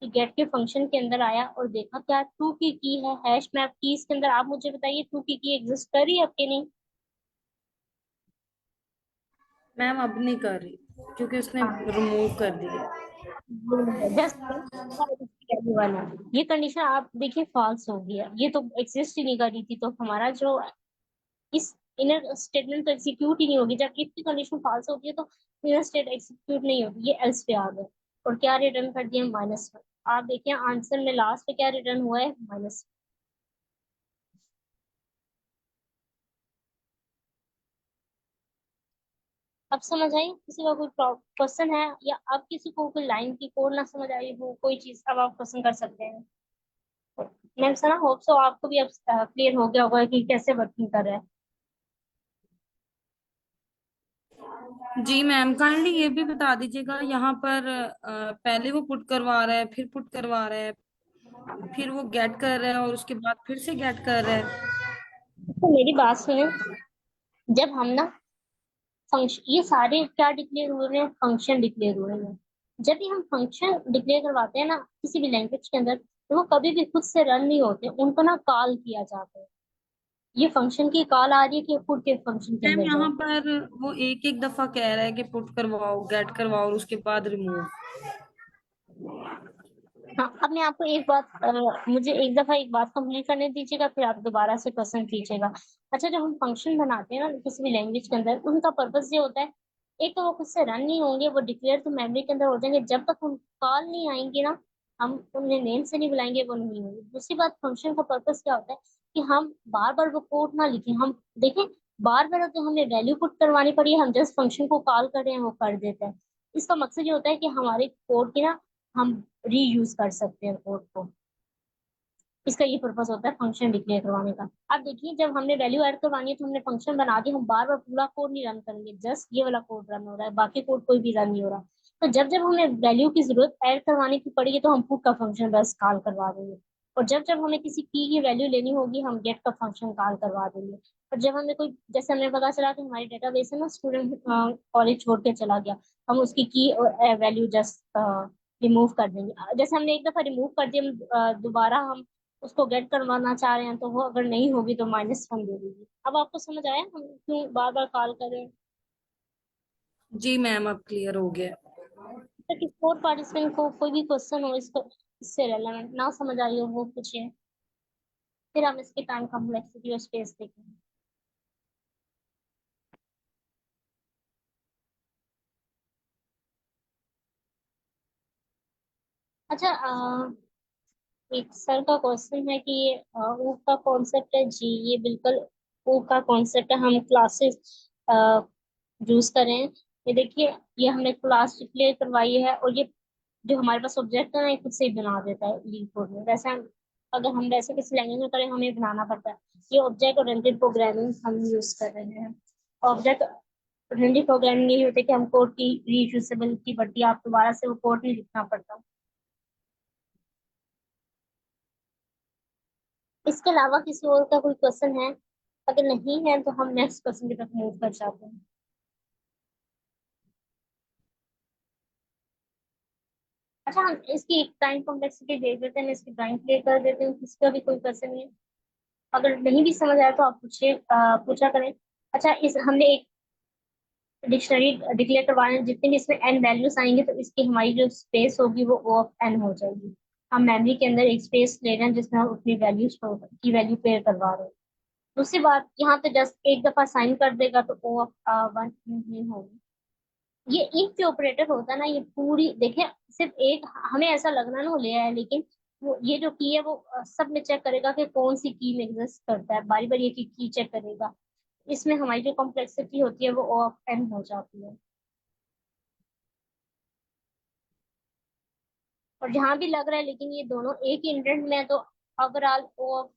A: कि गेट के फंक्शन के अंदर आया और देखा क्या टू की है हैश मैप कीज के अंदर। आप मुझे बताइए, टू की एग्जिस्ट कर रही है आपके नहीं?
D: मैम अब नहीं कर रही, क्योंकि उसने
A: हाँ,
D: रिमूव कर दी है।
A: जस्ट वैल्यू वाला, ये कंडीशन आप देखिए फॉल्स हो गया, ये तो एग्जिस्ट ही नहीं कर रही थी, तो हमारा जो इस इनर स्टेटमेंट तो एग्जीक्यूट ही नहीं होगी। जब इफ की कंडीशन फॉल्स होगी है तो इनर स्टेट एग्जीक्यूट नहीं होगी, ये एल्स पे आ गए। और क्या रिटर्न कर दिया? -1। आप देखिए आंसर में लास्ट पे क्या रिटर्न हुआ है? माइनस। अब समझ आई? किसी का कोई क्वेश्चन है, या अब किसी को कोई लाइन की कोड ना समझ आई हो, कोई चीज, अब आप क्वेश्चन कर सकते हैं। मैम सना, होप सो आपको भी अब क्लियर हो गया होगा कि कैसे वर्किंग कर रहा है।
D: जी मैम, काइंडली ये भी बता दीजिएगा, यहाँ पर पहले वो पुट करवा रहा है, फिर पुट करवा रहा है, फिर वो गेट कर रहा है, और उसके बाद फिर से गेट कर रहा है।
A: तो मेरी बात सुने, जब हम ना फंक्शन, ये सारे क्या डिक्लेयर हुए हैं? फंक्शन डिक्लेयर हुए हैं। जब भी हम फंक्शन डिक्लेयर करवाते हैं ना किसी भी लैंग्वेज के अंदर, तो वो कभी भी खुद से रन नहीं होते, उनको ना कॉल किया जाता है। ये फंक्शन की कॉल आ रही है कि खुद के फंक्शन के
D: मैम
A: अंदर
D: यहाँ
A: जाओ।
D: पर वो एक एक दफा कह रहा है कि पुट करवाओ, गेट करवाओ, और उसके बाद रिमूव।
A: हाँ, अब मैं आपको एक बात, मुझे एक दफा एक बात कंप्लीट करने दीजिएगा, फिर आप दोबारा से क्वेश्चन कीजिएगा। अच्छा, जब हम फंक्शन बनाते हैं ना किसी भी लैंग्वेज के अंदर, उनका पर्पस ये होता है, एक तो वो खुद से रन नहीं होंगे, वो डिक्लेयर तो मेमोरी के अंदर हो जाएंगे, जब तक हम कॉल नहीं आएंगे ना, हम उन्हें नेम से नहीं बुलाएंगे, वो नहीं होंगे। दूसरी बात, फंक्शन का पर्पस क्या होता है कि हम बार बार वो कोड ना लिखें, हम देखें बार बार अगर हमें वैल्यू पुट करवानी पड़ी है, हम जस्ट फंक्शन को कॉल कर रहे हैं, वो कर देते हैं। इसका मकसद ये होता है कि हमारे कोड की ना हम रीयूज कर सकते हैं कोड को। इसका ये पर्पस होता है फंक्शन डिक्लेयर करवाने का। अब देखिए, जब हमने वैल्यू ऐड करवानी है तो हमने फंक्शन बना दी, हम बार बार पूरा कोड नहीं रन करेंगे, जस्ट ये वाला कोड रन हो रहा है, बाकी कोड कोई भी रन नहीं हो रहा। तो जब जब हमें वैल्यू की जरूरत ऐड करवाने की पड़ेगी, तो हम पुट का फंक्शन बस कॉल करवा देंगे। और जब जब हमें किसी की वैल्यू लेनी होगी, हम गेट का फंक्शन कॉल करवा देंगे। और जब हमें कोई, जैसे हमें पता चला कि हमारी डेटाबेस है ना, स्टूडेंट कॉलेज छोड़ के चला गया, हम उसकी की और वैल्यू जस्ट रिमूव कर देंगे। जैसे हमने एक दफा रिमूव कर दिया, दोबारा हम उसको गेट करवाना चाह रहे हैं, तो वो अगर नहीं होगी तो -1 दे देगी। अब आपको समझ आया हम क्यों बार बार कॉल करें?
D: जी मैम, अब क्लियर हो गया।
A: तो किसी और पार्टिसिपेंट को कोई भी क्वेश्चन हो इसको, इससे रेलेवेंट ना समझ आई हो, वो पूछिए, फिर हम इसके टाइम कॉम्प्लेक्सिटी और स्पेस देखेंगे। अच्छा, एक सर का क्वेश्चन है कि ये ऊ का कॉन्सेप्ट है जी, ये बिल्कुल ऊ का कॉन्सेप्ट है, हम क्लासेस यूज करें। ये देखिए, ये हमने क्लास डिक्लेयर करवाई है, और ये जो हमारे पास ऑब्जेक्ट है ना, ये खुद से ही बना देता है लीड कोड में। वैसे हम, अगर हम वैसे किसी लैंग्वेज में करें, हमें बनाना पड़ता है। ये ऑब्जेक्ट ओरिएंटेड प्रोग्रामिंग हम यूज कर रहे हैं। ऑब्जेक्ट ओरिएंटेड प्रोग्रामिंग यही होती है कि हम कोड की रीयूजेबिलिटी बढ़ती है, आप दोबारा से वो कोड नहीं लिखना पड़ता। इसके अलावा किसी और का कोई क्वेश्चन है? अगर नहीं है तो हम नेक्स्ट क्वेश्चन की तरफ मूव कर जाते हैं। अच्छा, हम इसकी एक टाइम कॉम्प्लेक्सिटी देख देते हैं, मैं इसकी ड्राइंग क्लियर कर देती हूँ, किसका भी कोई क्वेश्चन नहीं है। अगर नहीं भी समझ आया तो आप पूछा करें। अच्छा, इस हमने एक डिक्शनरी डिक्लेयर करवाना है, जितने भी इसमें एन वैल्यूज आएंगे तो इसकी हमारी जो स्पेस होगी वो ओ ऑफ एन हो जाएगी। हम मेमोरी के अंदर एक स्पेस ले रहे हैं जिसमें हम अपनी वैल्यू स्टोर की वैल्यू पेयर करवा रहे हैं। दूसरी बात, यहाँ पे जस्ट एक दफा साइन कर देगा तो ओ ऑफ वन नहीं होगी। ये इफ के ऑपरेटर होता है ना, ये पूरी देखे, सिर्फ एक हमें ऐसा लग रहा है ना वो ले आया, लेकिन वो ये जो की है वो सब में चेक करेगा कि कौन सी की में एग्जिस्ट करता है, बारी बारी एक की चेक करेगा। इसमें हमारी जो कॉम्प्लेक्सिटी होती है वो ओ ऑफ एन हो जाती है। और जहां भी लग रहा है लेकिन ये दोनों एक ही इंडेंट में है तो overall O of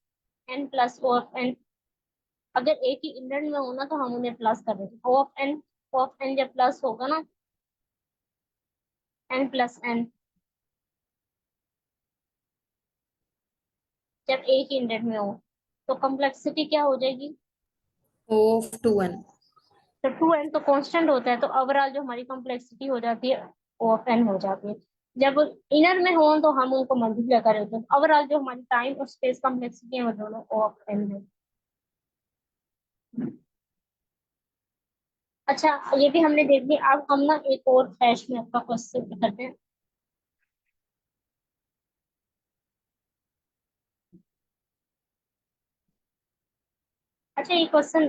A: N plus O of N, अगर एक ही इंडेंट में होना तो हम उन्हें प्लस कर देते, ओ ऑफ एन जब प्लस होगा ना, एन प्लस एन, जब एक ही इंडेंट में हो तो कॉम्प्लेक्सिटी क्या हो जाएगी?
D: Of 2n।
A: तो टू एन तो कांस्टेंट होता है, तो ओवरऑल जो हमारी कॉम्प्लेक्सिटी हो जाती है ओ ऑफ एन हो जाती है। जब इनर में हो तो हम उनको मल्टीप्लाई कर देते हैं, ओवरऑल जो हमारी टाइम और स्पेस कॉम्प्लेक्सिटी है वो दोनों ओ ऑफ एन है। अच्छा, ये भी हमने देख लिया। अब हम ना एक और हैश में आपका क्वेश्चन करते हैं। अच्छा, ये क्वेश्चन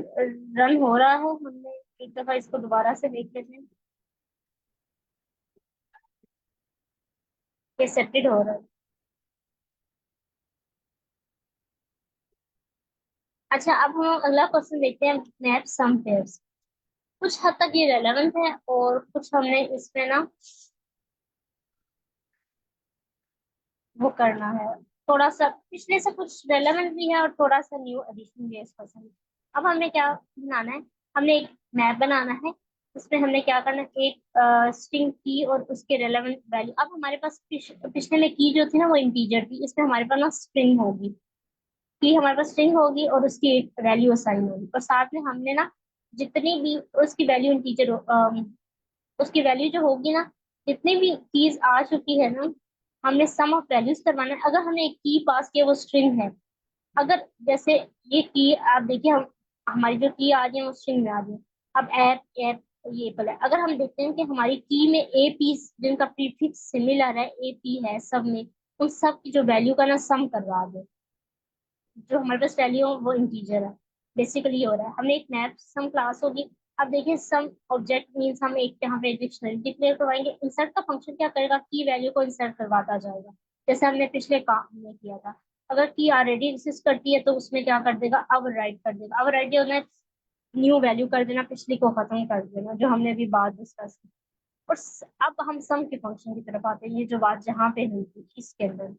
A: रन हो रहा है, हमने एक दफा इसको दोबारा से देख लेते हैं। ये सेटेड हो रहा है। अच्छा, अब हम अगला क्वेश्चन देखते हैं, मैप सम पेयर्स। कुछ हद तक ये रेलेवेंट है और कुछ हमने इसमें ना वो करना है, थोड़ा सा पिछले से कुछ रेलेवेंट भी है और थोड़ा सा न्यू एडिशन भी है इस क्वेश्चन में। अब हमें क्या बनाना है, हमने एक मैप बनाना है। उसमें हमने क्या करना है, एक स्ट्रिंग की और उसके रेलेवेंट वैल्यू। अब हमारे पास पिछले में की जो थी ना वो इंटीजर थी, इसमें हमारे पास ना स्ट्रिंग होगी। की हमारे पास स्ट्रिंग होगी और उसकी एक वैल्यू असाइन होगी, और साथ में हमने ना जितनी भी उसकी वैल्यू इंटीजर उसकी वैल्यू जो होगी ना, जितनी भी कीज आ चुकी है ना, हमने सम ऑफ वैल्यूज करवाना है। अगर हमने एक की पास किया वो स्ट्रिंग है, अगर जैसे ये की आप देखिए, हम हमारी जो की आ रही है वो स्ट्रिंग में आ रही है। अब एप एप ये एप्पल है, अगर हम देखते हैं कि हमारी की में ए पी जिनका प्रीफिक्स सिमिलर है, ए पी है सब में, उन सब की जो वैल्यू का ना सम करवा दो, जो हमारे पास वैल्यू हो वो इंटीजर है। बेसिकली हो रहा है, हमने एक मैप सम क्लास होगी। अब देखिए, सम ऑब्जेक्ट मीन्स हम एक यहाँ पे डिक्शनरी डिक्लेयर करवाएंगे। इंसर्ट का फंक्शन क्या करेगा, की वैल्यू को इंसर्ट करवाता जाएगा, जैसे हमने पिछले काम में किया था। अगर की ऑलरेडी एग्जिस्ट करती है तो उसमें क्या कर देगा, अब राइट कर देगा। अब राइट होना न्यू वैल्यू कर देना, पिछली को खत्म कर देना, जो हमने अभी बात डिस्कस की। और अब हम सम के फंक्शन की तरफ आते हैं, ये जो बात जहाँ पे हुई थी इसके अंदर।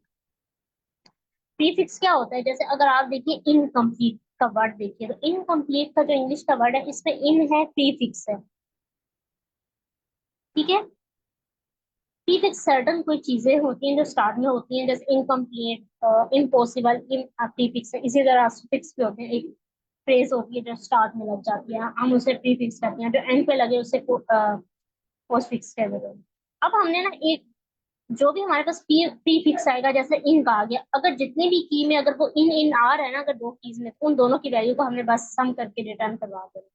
A: प्रीफिक्स क्या होता है, जैसे अगर आप देखिए इनकम्प्लीट का वर्ड देखिए, तो इनकम्प्लीट का जो इंग्लिश का वर्ड है इसमें इन है, प्रीफिक्स है। ठीक है, प्रीफिक्स सर्टन कोई चीजें होती हैं जो स्टार्ट में होती हैं, जैसे इनकम्प्लीट, इम्पॉसिबल, इन प्रीफिक्स है। इसी तरह सुफिक्स भी होते हैं, एक फ्रेज होती है जो स्टार्ट में लग जाती है, हम उसे प्रीफिक्स कहते हैं, जो एंड पे लगे उसे पोस्टफिक्स कहते हैं। अब हमने ना एक जो भी हमारे पास प्री फिक्स आएगा, जैसे इन का आ गया, अगर जितनी भी की में अगर वो इन इन आ रहा है ना, अगर दो कीज में, तो उन दोनों की वैल्यू को हमने बस सम करके रिटर्न करवा देना।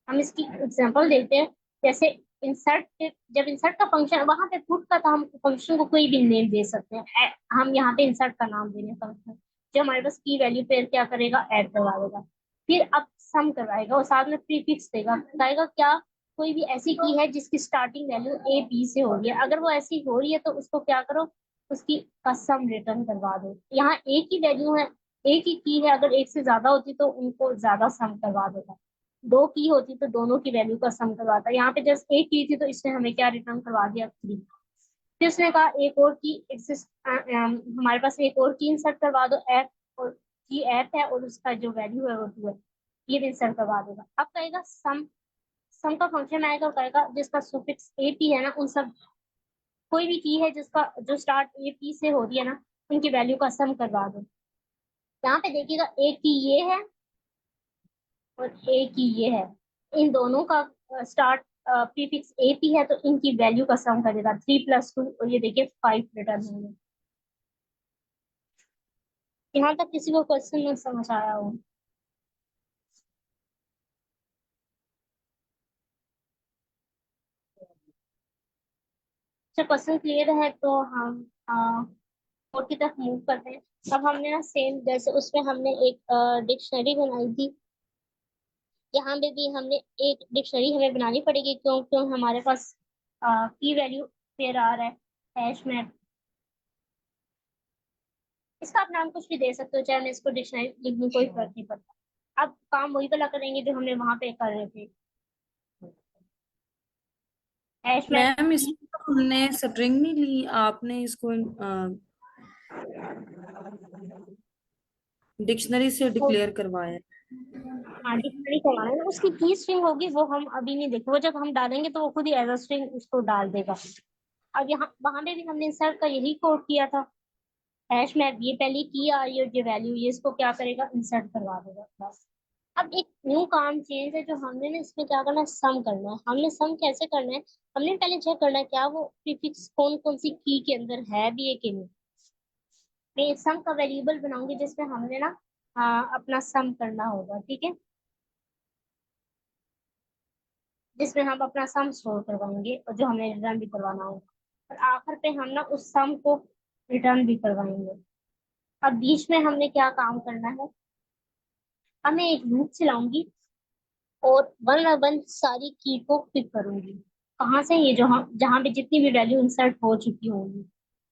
A: हम इसकी एग्जांपल देते हैं, जैसे इंसर्ट, जब इंसर्ट का फंक्शन वहां पे पुट का था, हम फंक्शन को कोई भी नेम दे सकते हैं। हम यहाँ पे इंसर्ट का नाम देंगे फंक्शन, जो हमारे पास की वैल्यू पे क्या करेगा, ऐड करवा देगा। फिर अब सम करवाएगा और साथ में प्रीफिक्स देगा, बताएगा क्या कोई भी ऐसी की है जिसकी स्टार्टिंग वैल्यू ए बी से हो रही है, अगर वो ऐसी हो रही है तो उसको क्या करो, उसकी का सम रिटर्न करवा दो। यहाँ एक ही वैल्यू है, एक ही की है, अगर एक से ज्यादा होती तो उनको ज्यादा सम करवा देगा। दो की होती तो दोनों की वैल्यू का सम करवाता। यहाँ पे जस्ट एक की थी तो इसने हमें क्या रिटर्न करवा दिया, थ्री। फिर उसने कहा एक और की एग्जिस्ट, हमारे पास एक और की इंसर्ट करवा दो, एफ, और की एफ है और उसका जो वैल्यू है वो टू है, ये भी इंसर्ट करवा देगा। अब कहेगा सम का फंक्शन आएगा और कहेगा जिसका सुफिक्स ए पी है ना, उन सब कोई भी की है जिसका जो स्टार्ट ए पी से हो रही है ना, उनकी वैल्यू का सम करवा दो। यहाँ पे देखिएगा एक की ये है और ए की ये है, इन दोनों का स्टार्ट प्रीफिक्स ए पी है, तो इनकी वैल्यू का सम करेगा, थ्री प्लस टू, और ये देखिए फाइव रिटर्न होंगे। यहाँ तक किसी को क्वेश्चन में समझ आया हो? अच्छा, क्वेश्चन क्लियर है तो हम कोड की तरफ मूव करते हैं। अब हमने ना सेम जैसे उसमें हमने एक डिक्शनरी बनाई थी, यहाँ पे भी हमने एक डिक्शनरी हमें बनानी पड़ेगी, क्यों क्यों हमारे पास की वैल्यू पेयर आ रहा है, हैश मैप। इसका आप नाम कुछ भी दे सकते हो, चाहे मैं इसको डिक्शनरी लिखने कोई फर्क नहीं पड़ता। अब काम वही वाला करेंगे जो हमने वहां पे कर रहे थे, हैश मैप।
D: मैम इसमें तो हमने स्ट्रिंग नहीं ली, आपने इसको डिक्शनरी से डिक्लेयर करवाया है।
A: हाँ, डिक्शनरी करवाना है ना, उसकी की स्ट्रिंग होगी वो हम अभी नहीं देखें, वो जब हम डालेंगे तो वो खुद ही एज अ स्ट्रिंग उसको डाल देगा। अब यहाँ वहां पे भी हमने इंसर्ट का यही कोड किया था, हैश मैप, ये पहले की आ रही है और ये वैल्यू, ये इसको क्या करेगा, इंसर्ट करवा देगा बस। अब एक न्यू काम चेंज है जो हमने ना इसमें क्या करना है, सम करना है। हमने सम कैसे करना है, हमने पहले चेक करना है क्या वो प्रीफिक्स कौन कौन सी की के अंदर है भी है कि नहीं। मैं एक सम का वेरिएबल बनाऊंगी जिसमें हमने ना अपना सम करना होगा, ठीक है, जिसमें हम अपना सम स्टोर करवाएंगे और जो हमें रिटर्न भी करवाना होगा, और आखिर पे हम ना उस सम को रिटर्न भी करवाएंगे। अब बीच में हमने क्या काम करना है, हमें एक लूप चलाऊंगी और वन बाय वन सारी की को पिक करूंगी। कहाँ से, ये जो हम जहाँ पे जितनी भी वैल्यू इंसर्ट हो चुकी होंगी,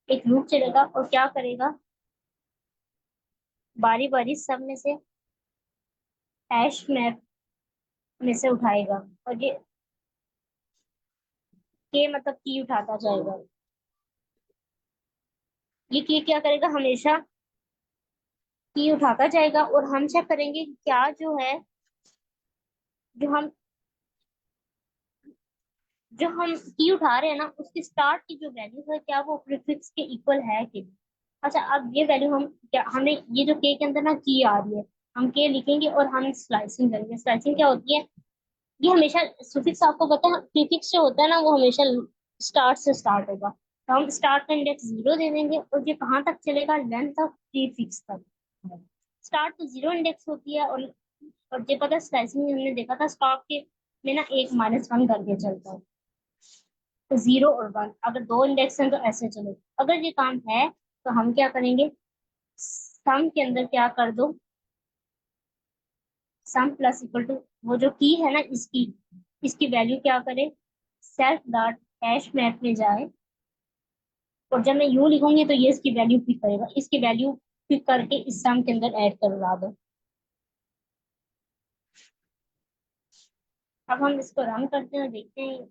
A: एक लूप चलेगा और क्या करेगा, बारी बारी सब में से हैश मैप में से उठाएगा, और ये के मतलब की उठाता जाएगा। ये की क्या करेगा, हमेशा की उठाता जाएगा, और हम चेक करेंगे कि क्या जो हम जो हम की उठा रहे हैं ना, उसकी स्टार्ट की जो वैल्यू है क्या वो प्रीफिक्स के इक्वल है कि नहीं। अच्छा, अब ये वैल्यू हम क्या, हमें ये जो के अंदर ना की आ रही है, हम के लिखेंगे और हम स्लाइसिंग करेंगे। स्लाइसिंग क्या होती है, ये हमेशा, सुफिक्स आपको पता है, प्रीफिक्स जो होता है ना वो हमेशा स्टार्ट से स्टार्ट होगा, तो हम स्टार्ट का इंडेक्स 0 दे देंगे और ये कहाँ तक चलेगा, लेंथ ऑफ प्रीफिक्स तक। स्टार्ट तो 0 इंडेक्स होती है, और ये पता, स्लाइसिंग में हमने देखा था स्टॉप के में ना एक -1 करके चलता है, तो 0 और 1 अगर दो इंडेक्स हैं तो ऐसे चले। अगर ये काम है तो हम क्या करेंगे, सम के अंदर क्या कर दो, सम प्लस इक्वल टू, वो जो की है ना इसकी इसकी वैल्यू क्या करे, सेल्फ डॉट हैश मैप में जाए, और जब मैं यू लिखूंगी तो ये इसकी वैल्यू पिक करेगा, इसकी वैल्यू पिक करके इस सम के अंदर ऐड करवा दो। अब हम इसको रन करते हैं और देखते हैं।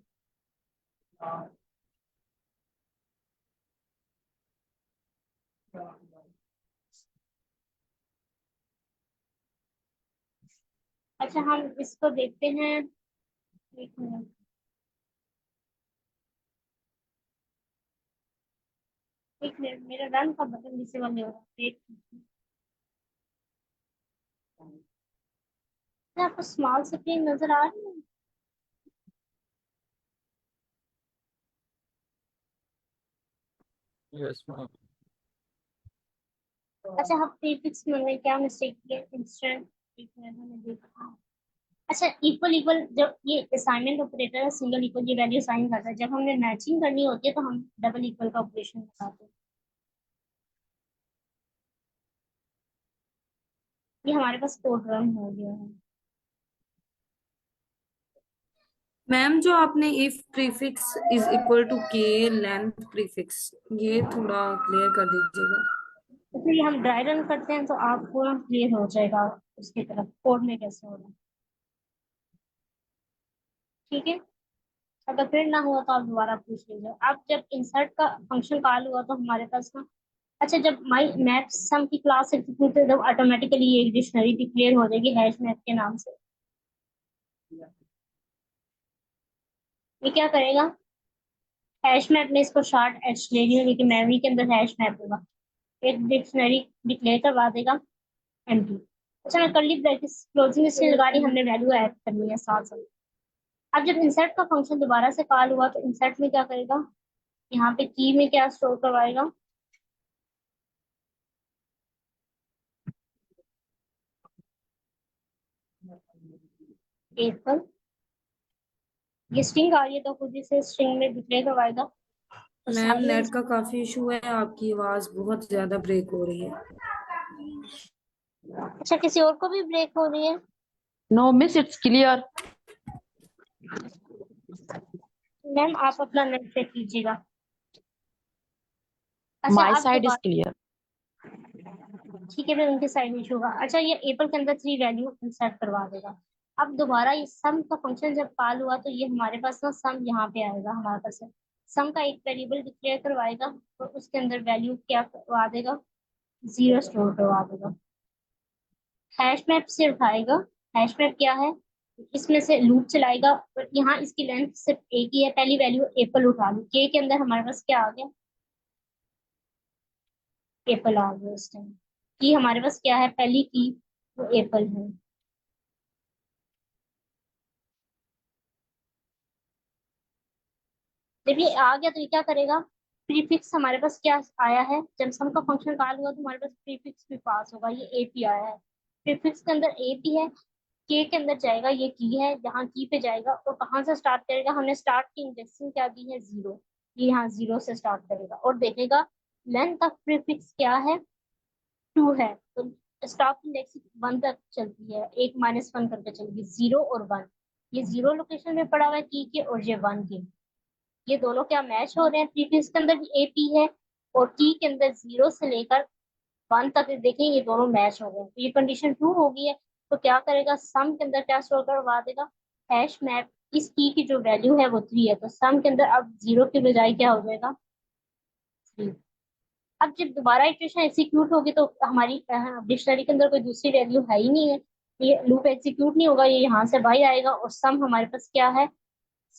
A: अच्छा, हम इसको देखते हैं, एक मिनट, एक मिनट, मेरा रन का बटन डिसेबल नहीं हो रहा, एक मिनट। क्या आपको स्मॉल स्क्रीन नजर आ रही है?
B: Yes ma'am.
A: अच्छा, हम प्रीफिक्स में क्या मिस्टेक किया, इंस्टेंट, एक मिनट हमें देखा। अच्छा, इक्वल इक्वल, जब ये असाइनमेंट ऑपरेटर है, सिंगल इक्वल ये वैल्यू साइन करता है, जब हमें मैचिंग करनी होती है तो हम डबल इक्वल का ऑपरेशन लगाते हैं। ये हमारे पास कोड रन हो गया है।
D: मैम जो आपने if prefix is equal to K length prefix, ये थोड़ा क्लियर कर दीजिएगा।
A: इसलिए हम ड्राई रन करते हैं तो आपको क्लियर हो जाएगा उसकी तरफ कोड में कैसे होगा, ठीक है। अगर फिर ना हुआ तो आप दोबारा पूछ लीजिए। अब जब इंसर्ट का फंक्शन कॉल हुआ तो हमारे पास ना, अच्छा, जब माई मैप सम की क्लास एग्जीक्यूट है तब ऑटोमेटिकली ये एक डिक्शनरी डिक्लेयर हो जाएगी हैश मैप के नाम से। ये क्या करेगा, हैश मैप में इसको शॉर्ट एच ले रही हूँ लेकिन मेमोरी के अंदर हैश मैप होगा, एक डिक्शनरी डिक्लेयर करवा देगा एम्प्टी। अच्छा, मैं कर्ली ब्रैकेट्स क्लोजिंग इसलिए लगा रही, हमने वैल्यू ऐड करनी है साथ साथ। अब जब इंसर्ट का फंक्शन दोबारा से कॉल हुआ तो इंसर्ट में क्या करेगा, यहाँ पे की में क्या स्टोर करवाएगा, एप्पल, ये स्ट्रिंग आ रही है तो खुद इसे स्ट्रिंग में डिक्लेयर करवाएगा। और
D: मैम
A: सारे
D: नेट का काफी इशू है, आपकी आवाज बहुत ज्यादा ब्रेक हो रही है।
A: अच्छा, किसी और को भी ब्रेक हो रही है?
E: No, miss, it's clear.
A: Ma'am आप अपना नेट चेक कीजिएगा। अच्छा
E: My
A: आप
E: side is
A: दोबारा,
E: clear.
A: ठीक है, फिर उनके साइड इशू होगा। अच्छा, ये एप्पल के अंदर 3 वैल्यू इंसर्ट करवा देगा। अब दोबारा ये सम का फंक्शन जब कॉल हुआ तो ये हमारे पास ना सम यहाँ पे आएगा हमारे पास। सम का एक वेरिएबल डिक्लेयर करवाएगा और उसके अंदर वैल्यू क्या करवा देगा, 0 स्टोर करवा देगा। हैश मैप से उठाएगा, हैश मैप क्या है, इसमें से लूप चलाएगा और यहाँ इसकी लेंथ सिर्फ एक ही है, पहली वैल्यू एप्पल उठा ली। के अंदर हमारे पास क्या आ गया, एप्पल आ गया। इस टाइम की हमारे पास क्या है, पहली की वो एप्पल है। जब ये आ गया तो ये क्या करेगा, प्रीफिक्स हमारे पास क्या आया है, जब सम का फंक्शन कॉल हुआ तो हमारे पास प्रीफिक्स भी पास होगा, ये एपी आया है। प्रीफिक्स के अंदर एपी है, के के अंदर जाएगा, ये की है, यहाँ की पे जाएगा और कहाँ से स्टार्ट करेगा, हमने स्टार्ट की इंडेक्सिंग क्या दी है, 0। ये यहाँ 0 से स्टार्ट करेगा और देखेगा लेंथ ऑफ प्रीफिक्स क्या है, 2 है। तो स्टॉप इंडेक्सिंग 1 तक चलती है, 1 -1 करके चलेगी, 0 और 1। ये 0 लोकेशन में पड़ा हुआ है की के और ये 1 के, ये दोनों क्या मैच हो रहे हैं। प्रीफिक्स के अंदर भी एपी है और की के अंदर 0 से लेकर 1 तक देखें, ये दोनों मैच हो गए, तो ये कंडीशन ट्रू हो गई है। तो क्या करेगा, सम के अंदर क्या स्टोर करवा देगा, हैश मैप, इस की जो वैल्यू है वो 3 है, तो सम के अंदर अब 0 के बजाय क्या हो जाएगा, 3। अब जब दोबारा इटरेशन एग्जीक्यूट होगी तो हमारी डिक्शनरी के अंदर कोई दूसरी वैल्यू है ही नहीं है, ये लूप एग्जीक्यूट नहीं होगा, ये यहाँ से बाहर आएगा और सम हमारे पास क्या है,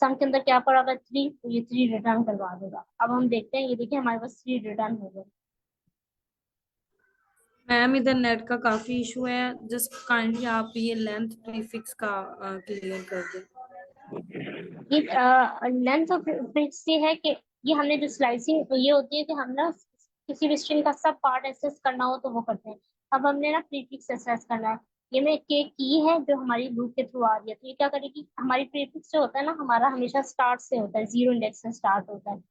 A: सम के अंदर क्या पड़ा हुआ है, 3, तो ये 3 रिटर्न करवा देगा। अब हम देखते हैं, ये देखिए हमारे पास 3 रिटर्न हो गए।
D: मैम इधर नेट का काफी इशू है, जस्ट काइंडली आप ये लेंथ प्रीफिक्स का क्लियर कर दें।
A: ये लेंथ ऑफ फिक्स ये है कि ये हमने जो स्लाइसिंग ये होती है कि हम ना किसी भी स्ट्रिंग का सब पार्ट एक्सेस करना हो तो वो करते हैं। अब हमने ना प्रीफिक्स एक्सेस करना है, ये में के की है जो हमारी लूप के थ्रू आ रही है, तो ये क्या करेगी, हमारी प्रीफिक्स जो होता है ना हमारा हमेशा स्टार्ट से होता है, 0 इंडेक्स से स्टार्ट होता है।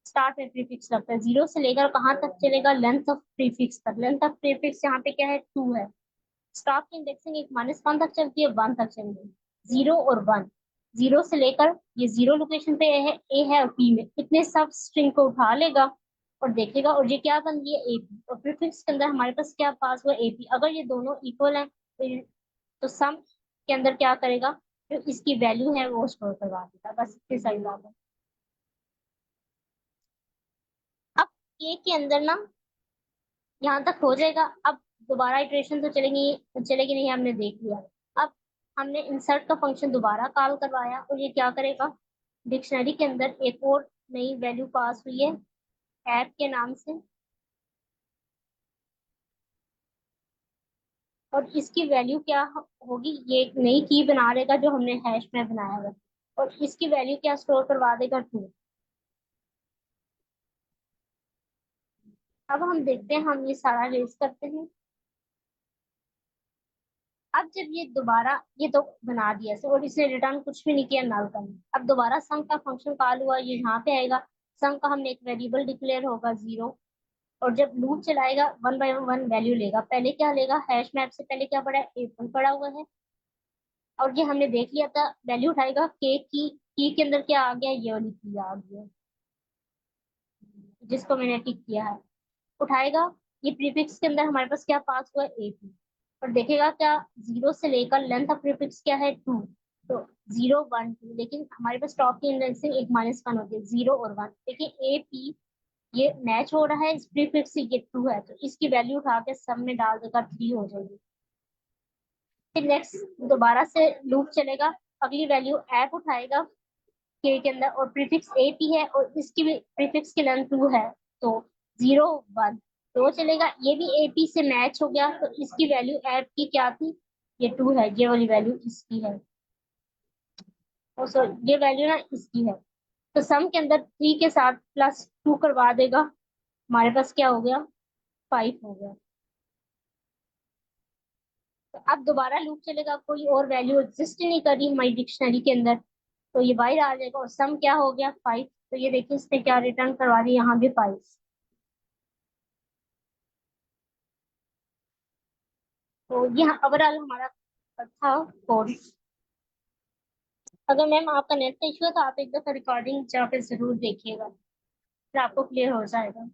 A: स्टार्ट में प्रीफिक्स लगता है, 0 से लेकर कहाँ तक चलेगा, लेंथ ऑफ प्रीफिक्स तक। लेंथ ऑफ प्रीफिक्स यहाँ पे क्या है, 2 है। स्टार्ट की इंडेक्सिंग एक -1 तक चलती है, 1 तक चलेगी, 0 और 1। 0 से लेकर ये 0 लोकेशन पे ए है और पी में, इतने सब स्ट्रिंग को उठा लेगा और देखेगा और ये क्या बन गई है, एपी। और प्रीफिक्स के अंदर हमारे पास क्या पास हुआ, एपी। अगर ये दोनों इक्वल है तो सम के अंदर क्या करेगा, जो इसकी वैल्यू है वो स्टोर करवा देगा। बस इतनी सारी बात है। अब के के अंदर ना यहाँ तक हो जाएगा। अब दोबारा इटरेशन तो चलेगी चलेगी नहीं, हमने देख लिया। अब हमने इंसर्ट का फंक्शन दोबारा कॉल करवाया और ये क्या करेगा, डिक्शनरी के अंदर एक और नई वैल्यू पास हुई है ऐप के नाम से, और इसकी वैल्यू क्या होगी, ये एक नई की बना देगा जो हमने हैश में बनाया हुआ, और इसकी वैल्यू क्या स्टोर करवा देगा, 2। अब हम देखते हैं, हम ये सारा रेस करते हैं। अब जब ये दोबारा ये तो बना दिया और इसने रिटर्न कुछ भी नहीं किया, नल का नहीं। अब दोबारा सम का फंक्शन कॉल हुआ, ये यहाँ पे आएगा, सम का हमने एक वेरिएबल डिक्लेयर होगा 0, और जब लूप चलाएगा 1 बाय 1 वैल्यू लेगा। पहले क्या लेगा, हैश मैप से पहले क्या पड़ा है, एप्पल पड़ा हुआ है, और ये हमने देख लिया था, वैल्यू उठाएगा के की के अंदर क्या आ गया, ये वाली की आ गया जिसको मैंने टिक किया है, उठाएगा। ये प्रीफिक्स के अंदर हमारे पास क्या पास हुआ है, एपी, और देखेगा क्या, 0 से लेकर लेंथ ऑफ प्रीफिक्स क्या है, 2। तो 0 1 2, लेकिन हमारे पास टॉप की इंडेक्सिंग एक -1 होती है, 0 और 1। देखिए ए पी ये मैच हो रहा है इस प्रीफिक्स से, ये 2 है, तो इसकी वैल्यू उठा के सब में डाल देगा, 3 हो जाएगी। फिर नेक्स्ट दोबारा से लूप चलेगा, अगली वैल्यू ऐप उठाएगा के अंदर, और प्रीफिक्स ए पी है और इसकी भी प्रीफिक्स की लेंथ 2 है, तो 0 1 2 चलेगा। ये भी एपी से मैच हो गया, तो इसकी वैल्यू ऐप की क्या थी, ये 2 है, ये वाली वैल्यू इसकी है, और सॉरी ये वैल्यू ना इसकी है। तो सम के अंदर 3 के साथ +2 करवा देगा, हमारे पास क्या हो गया, 5 हो गया। तो अब दोबारा लूप चलेगा, कोई और वैल्यू एग्जिस्ट नहीं कर रही हमारी डिक्शनरी के अंदर, तो ये बाहर आ जाएगा। और सम क्या हो गया 5, तो ये देखिए इसने क्या रिटर्न करवा दी, यहाँ भी 5। तो ये ओवरऑल हमारा था कोड। अगर मैम आपका नेट का इशू है तो आप एक दफा रिकॉर्डिंग जाकर जरूर देखिएगा, फिर आपको क्लियर हो जाएगा।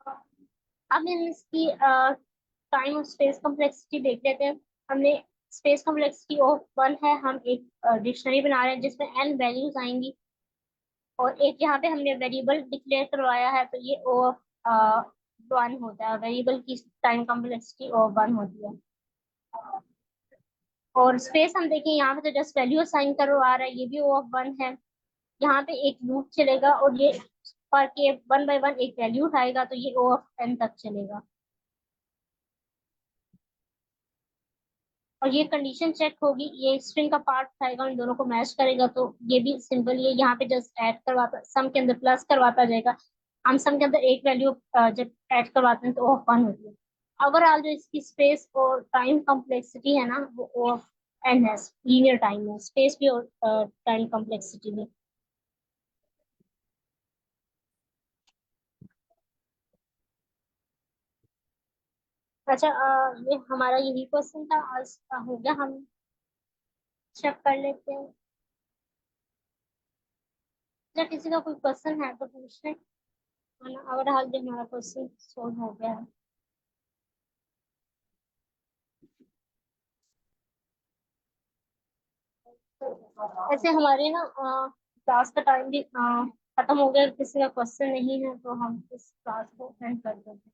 A: अब हम इसकी टाइम और स्पेस कॉम्प्लेक्सिटी देख लेते हैं। हमने स्पेस कॉम्प्लेक्सिटी ऑफ 1 है, हम एक डिक्शनरी बना रहे हैं जिसमें n वैल्यूज आएंगी, और एक यहाँ पे हमने वेरिएबल डिक्लेयर करवाया है, तो ये ओ ऑफ 1 होता है। वेरिएबल की टाइम कॉम्प्लेक्सिटी ओ ऑफ 1 होती है। और स्पेस हम देखें, यहाँ पे तो जस्ट वैल्यू असाइन करवा रहा है, ये भी ओ ऑफ 1 है। यहाँ पे एक लूप चलेगा और ये पर के 1 बाय 1 एक वैल्यू उठाएगा, तो ये ओ ऑफ n तक चलेगा। और ये कंडीशन चेक होगी, ये स्ट्रिंग का पार्ट उठाएगा, इन दोनों को मैच करेगा, तो ये भी सिंपल, ये यहाँ पे जस्ट ऐड करवाता, सम के अंदर प्लस करवाता जाएगा। हम सम के अंदर एक वैल्यू जब ऐड करवाते हैं तो ओ ऑफ 1 होती है। ओवरऑल जो इसकी स्पेस और टाइम कॉम्प्लेक्सिटी है ना, वो ओ ऑफ n है, लीनियर टाइम है, स्पेस भी और टाइम कॉम्प्लेक्सिटी भी। अच्छा, ये हमारा यही क्वेश्चन था आज का, हो गया, हम चेक कर लेते हैं। या किसी का कोई क्वेश्चन है तो पूछ लें, वरना ओवरऑल जो हमारा क्वेश्चन सोल्व हो गया है। ऐसे हमारे ना क्लास का टाइम भी खत्म हो गया, किसी का क्वेश्चन नहीं है तो हम इस क्लास को एंड कर देते हैं।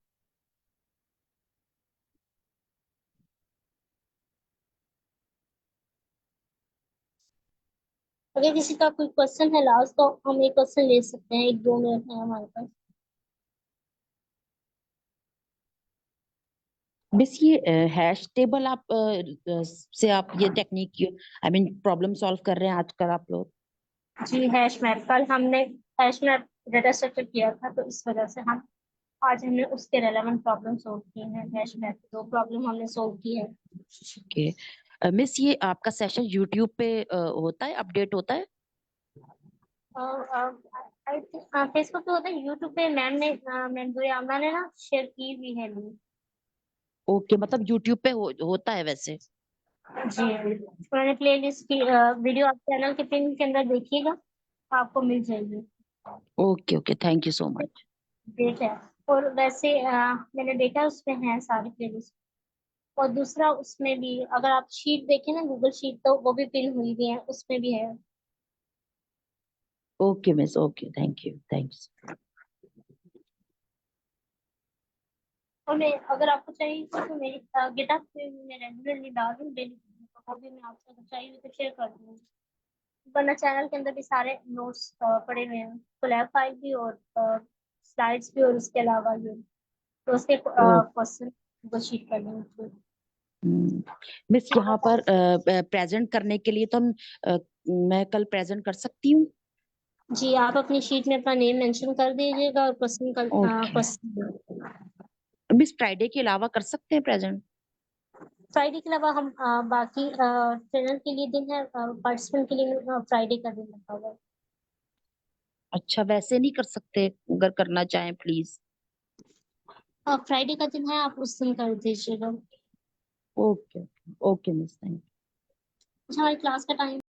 A: अगर किसी का कोई क्वेश्चन है लास्ट, तो हम एक क्वेश्चन ले सकते हैं, 1-2 मिनट है हमारे पास।
E: मिस ये हैश टेबल आप से आप ये technique I mean problem solve कर रहे हैं आजकल आप लोग?
A: जी, हैश मैप, कल हमने हैश मैप डेटा स्ट्रक्चर किया था, तो इस वजह से हम आज हमने उसके रेलेवेंट प्रॉब्लम सोल्व किए हैं। हैश मैप 2 प्रॉब्लम हमने सोल्व की है।
E: ओके मिस, ये आपका सेशन यूट्यूब पे होता है, अपडेट होता है?
A: फेसबुक पे होता है, यूट्यूब पे मैम ने मैम गुरियामा ने ना शेयर की हुई है लिंक।
E: ओके, मतलब यूट्यूब पे होता है वैसे?
A: जी, पुराने प्लेलिस्ट की वीडियो आप चैनल के पिन के अंदर देखिएगा, आपको मिल जाएगी।
E: Okay okay, thank you so much.
A: ठीक है। और वैसे मैंने देखा उसमें है सारी प्लेलिस्ट। और दूसरा उसमें भी अगर आप शीट देखें ना, गूगल शीट, तो वो भी पिन हुई हुई है, उसमें भी है।
E: Okay miss, okay, thank you, thanks.
A: और मैं अगर आपको चाहिए तो मेरी गिटहब पे मैं रेगुलरली डाल दूँ डेली, तो वो भी मैं आपसे अगर चाहिए तो शेयर कर दूँगी। वरना चैनल के अंदर भी सारे नोट्स पड़े हुए हैं, कोलैब फाइल भी और स्लाइड्स भी, और उसके अलावा जो तो उसके क्वेश्चन वो शीट कर लेंगे।
E: मिस यहाँ पर प्रेजेंट करने के लिए तो मैं कल प्रेजेंट कर सकती हूँ?
A: जी, आप अपनी शीट में अपना नेम मेंशन कर दीजिएगा और क्वेश्चन का
E: ओके
A: क्वेश्चन।
E: मिस, फ्राइडे के अलावा कर सकते हैं प्रेजेंट?
A: फ्राइडे के अलावा हम बाकी ट्रेनर के लिए दिन है, पार्टिसिपेंट के लिए फ्राइडे का दिन रखा हुआ है।
E: अच्छा, वैसे नहीं कर सकते? अगर करना चाहें प्लीज।
A: फ्राइडे का दिन है, आप उस दिन कर दीजिएगा।
E: ओके ओके मिस, थैंक
A: अच्छा, हमारी क्लास का टाइम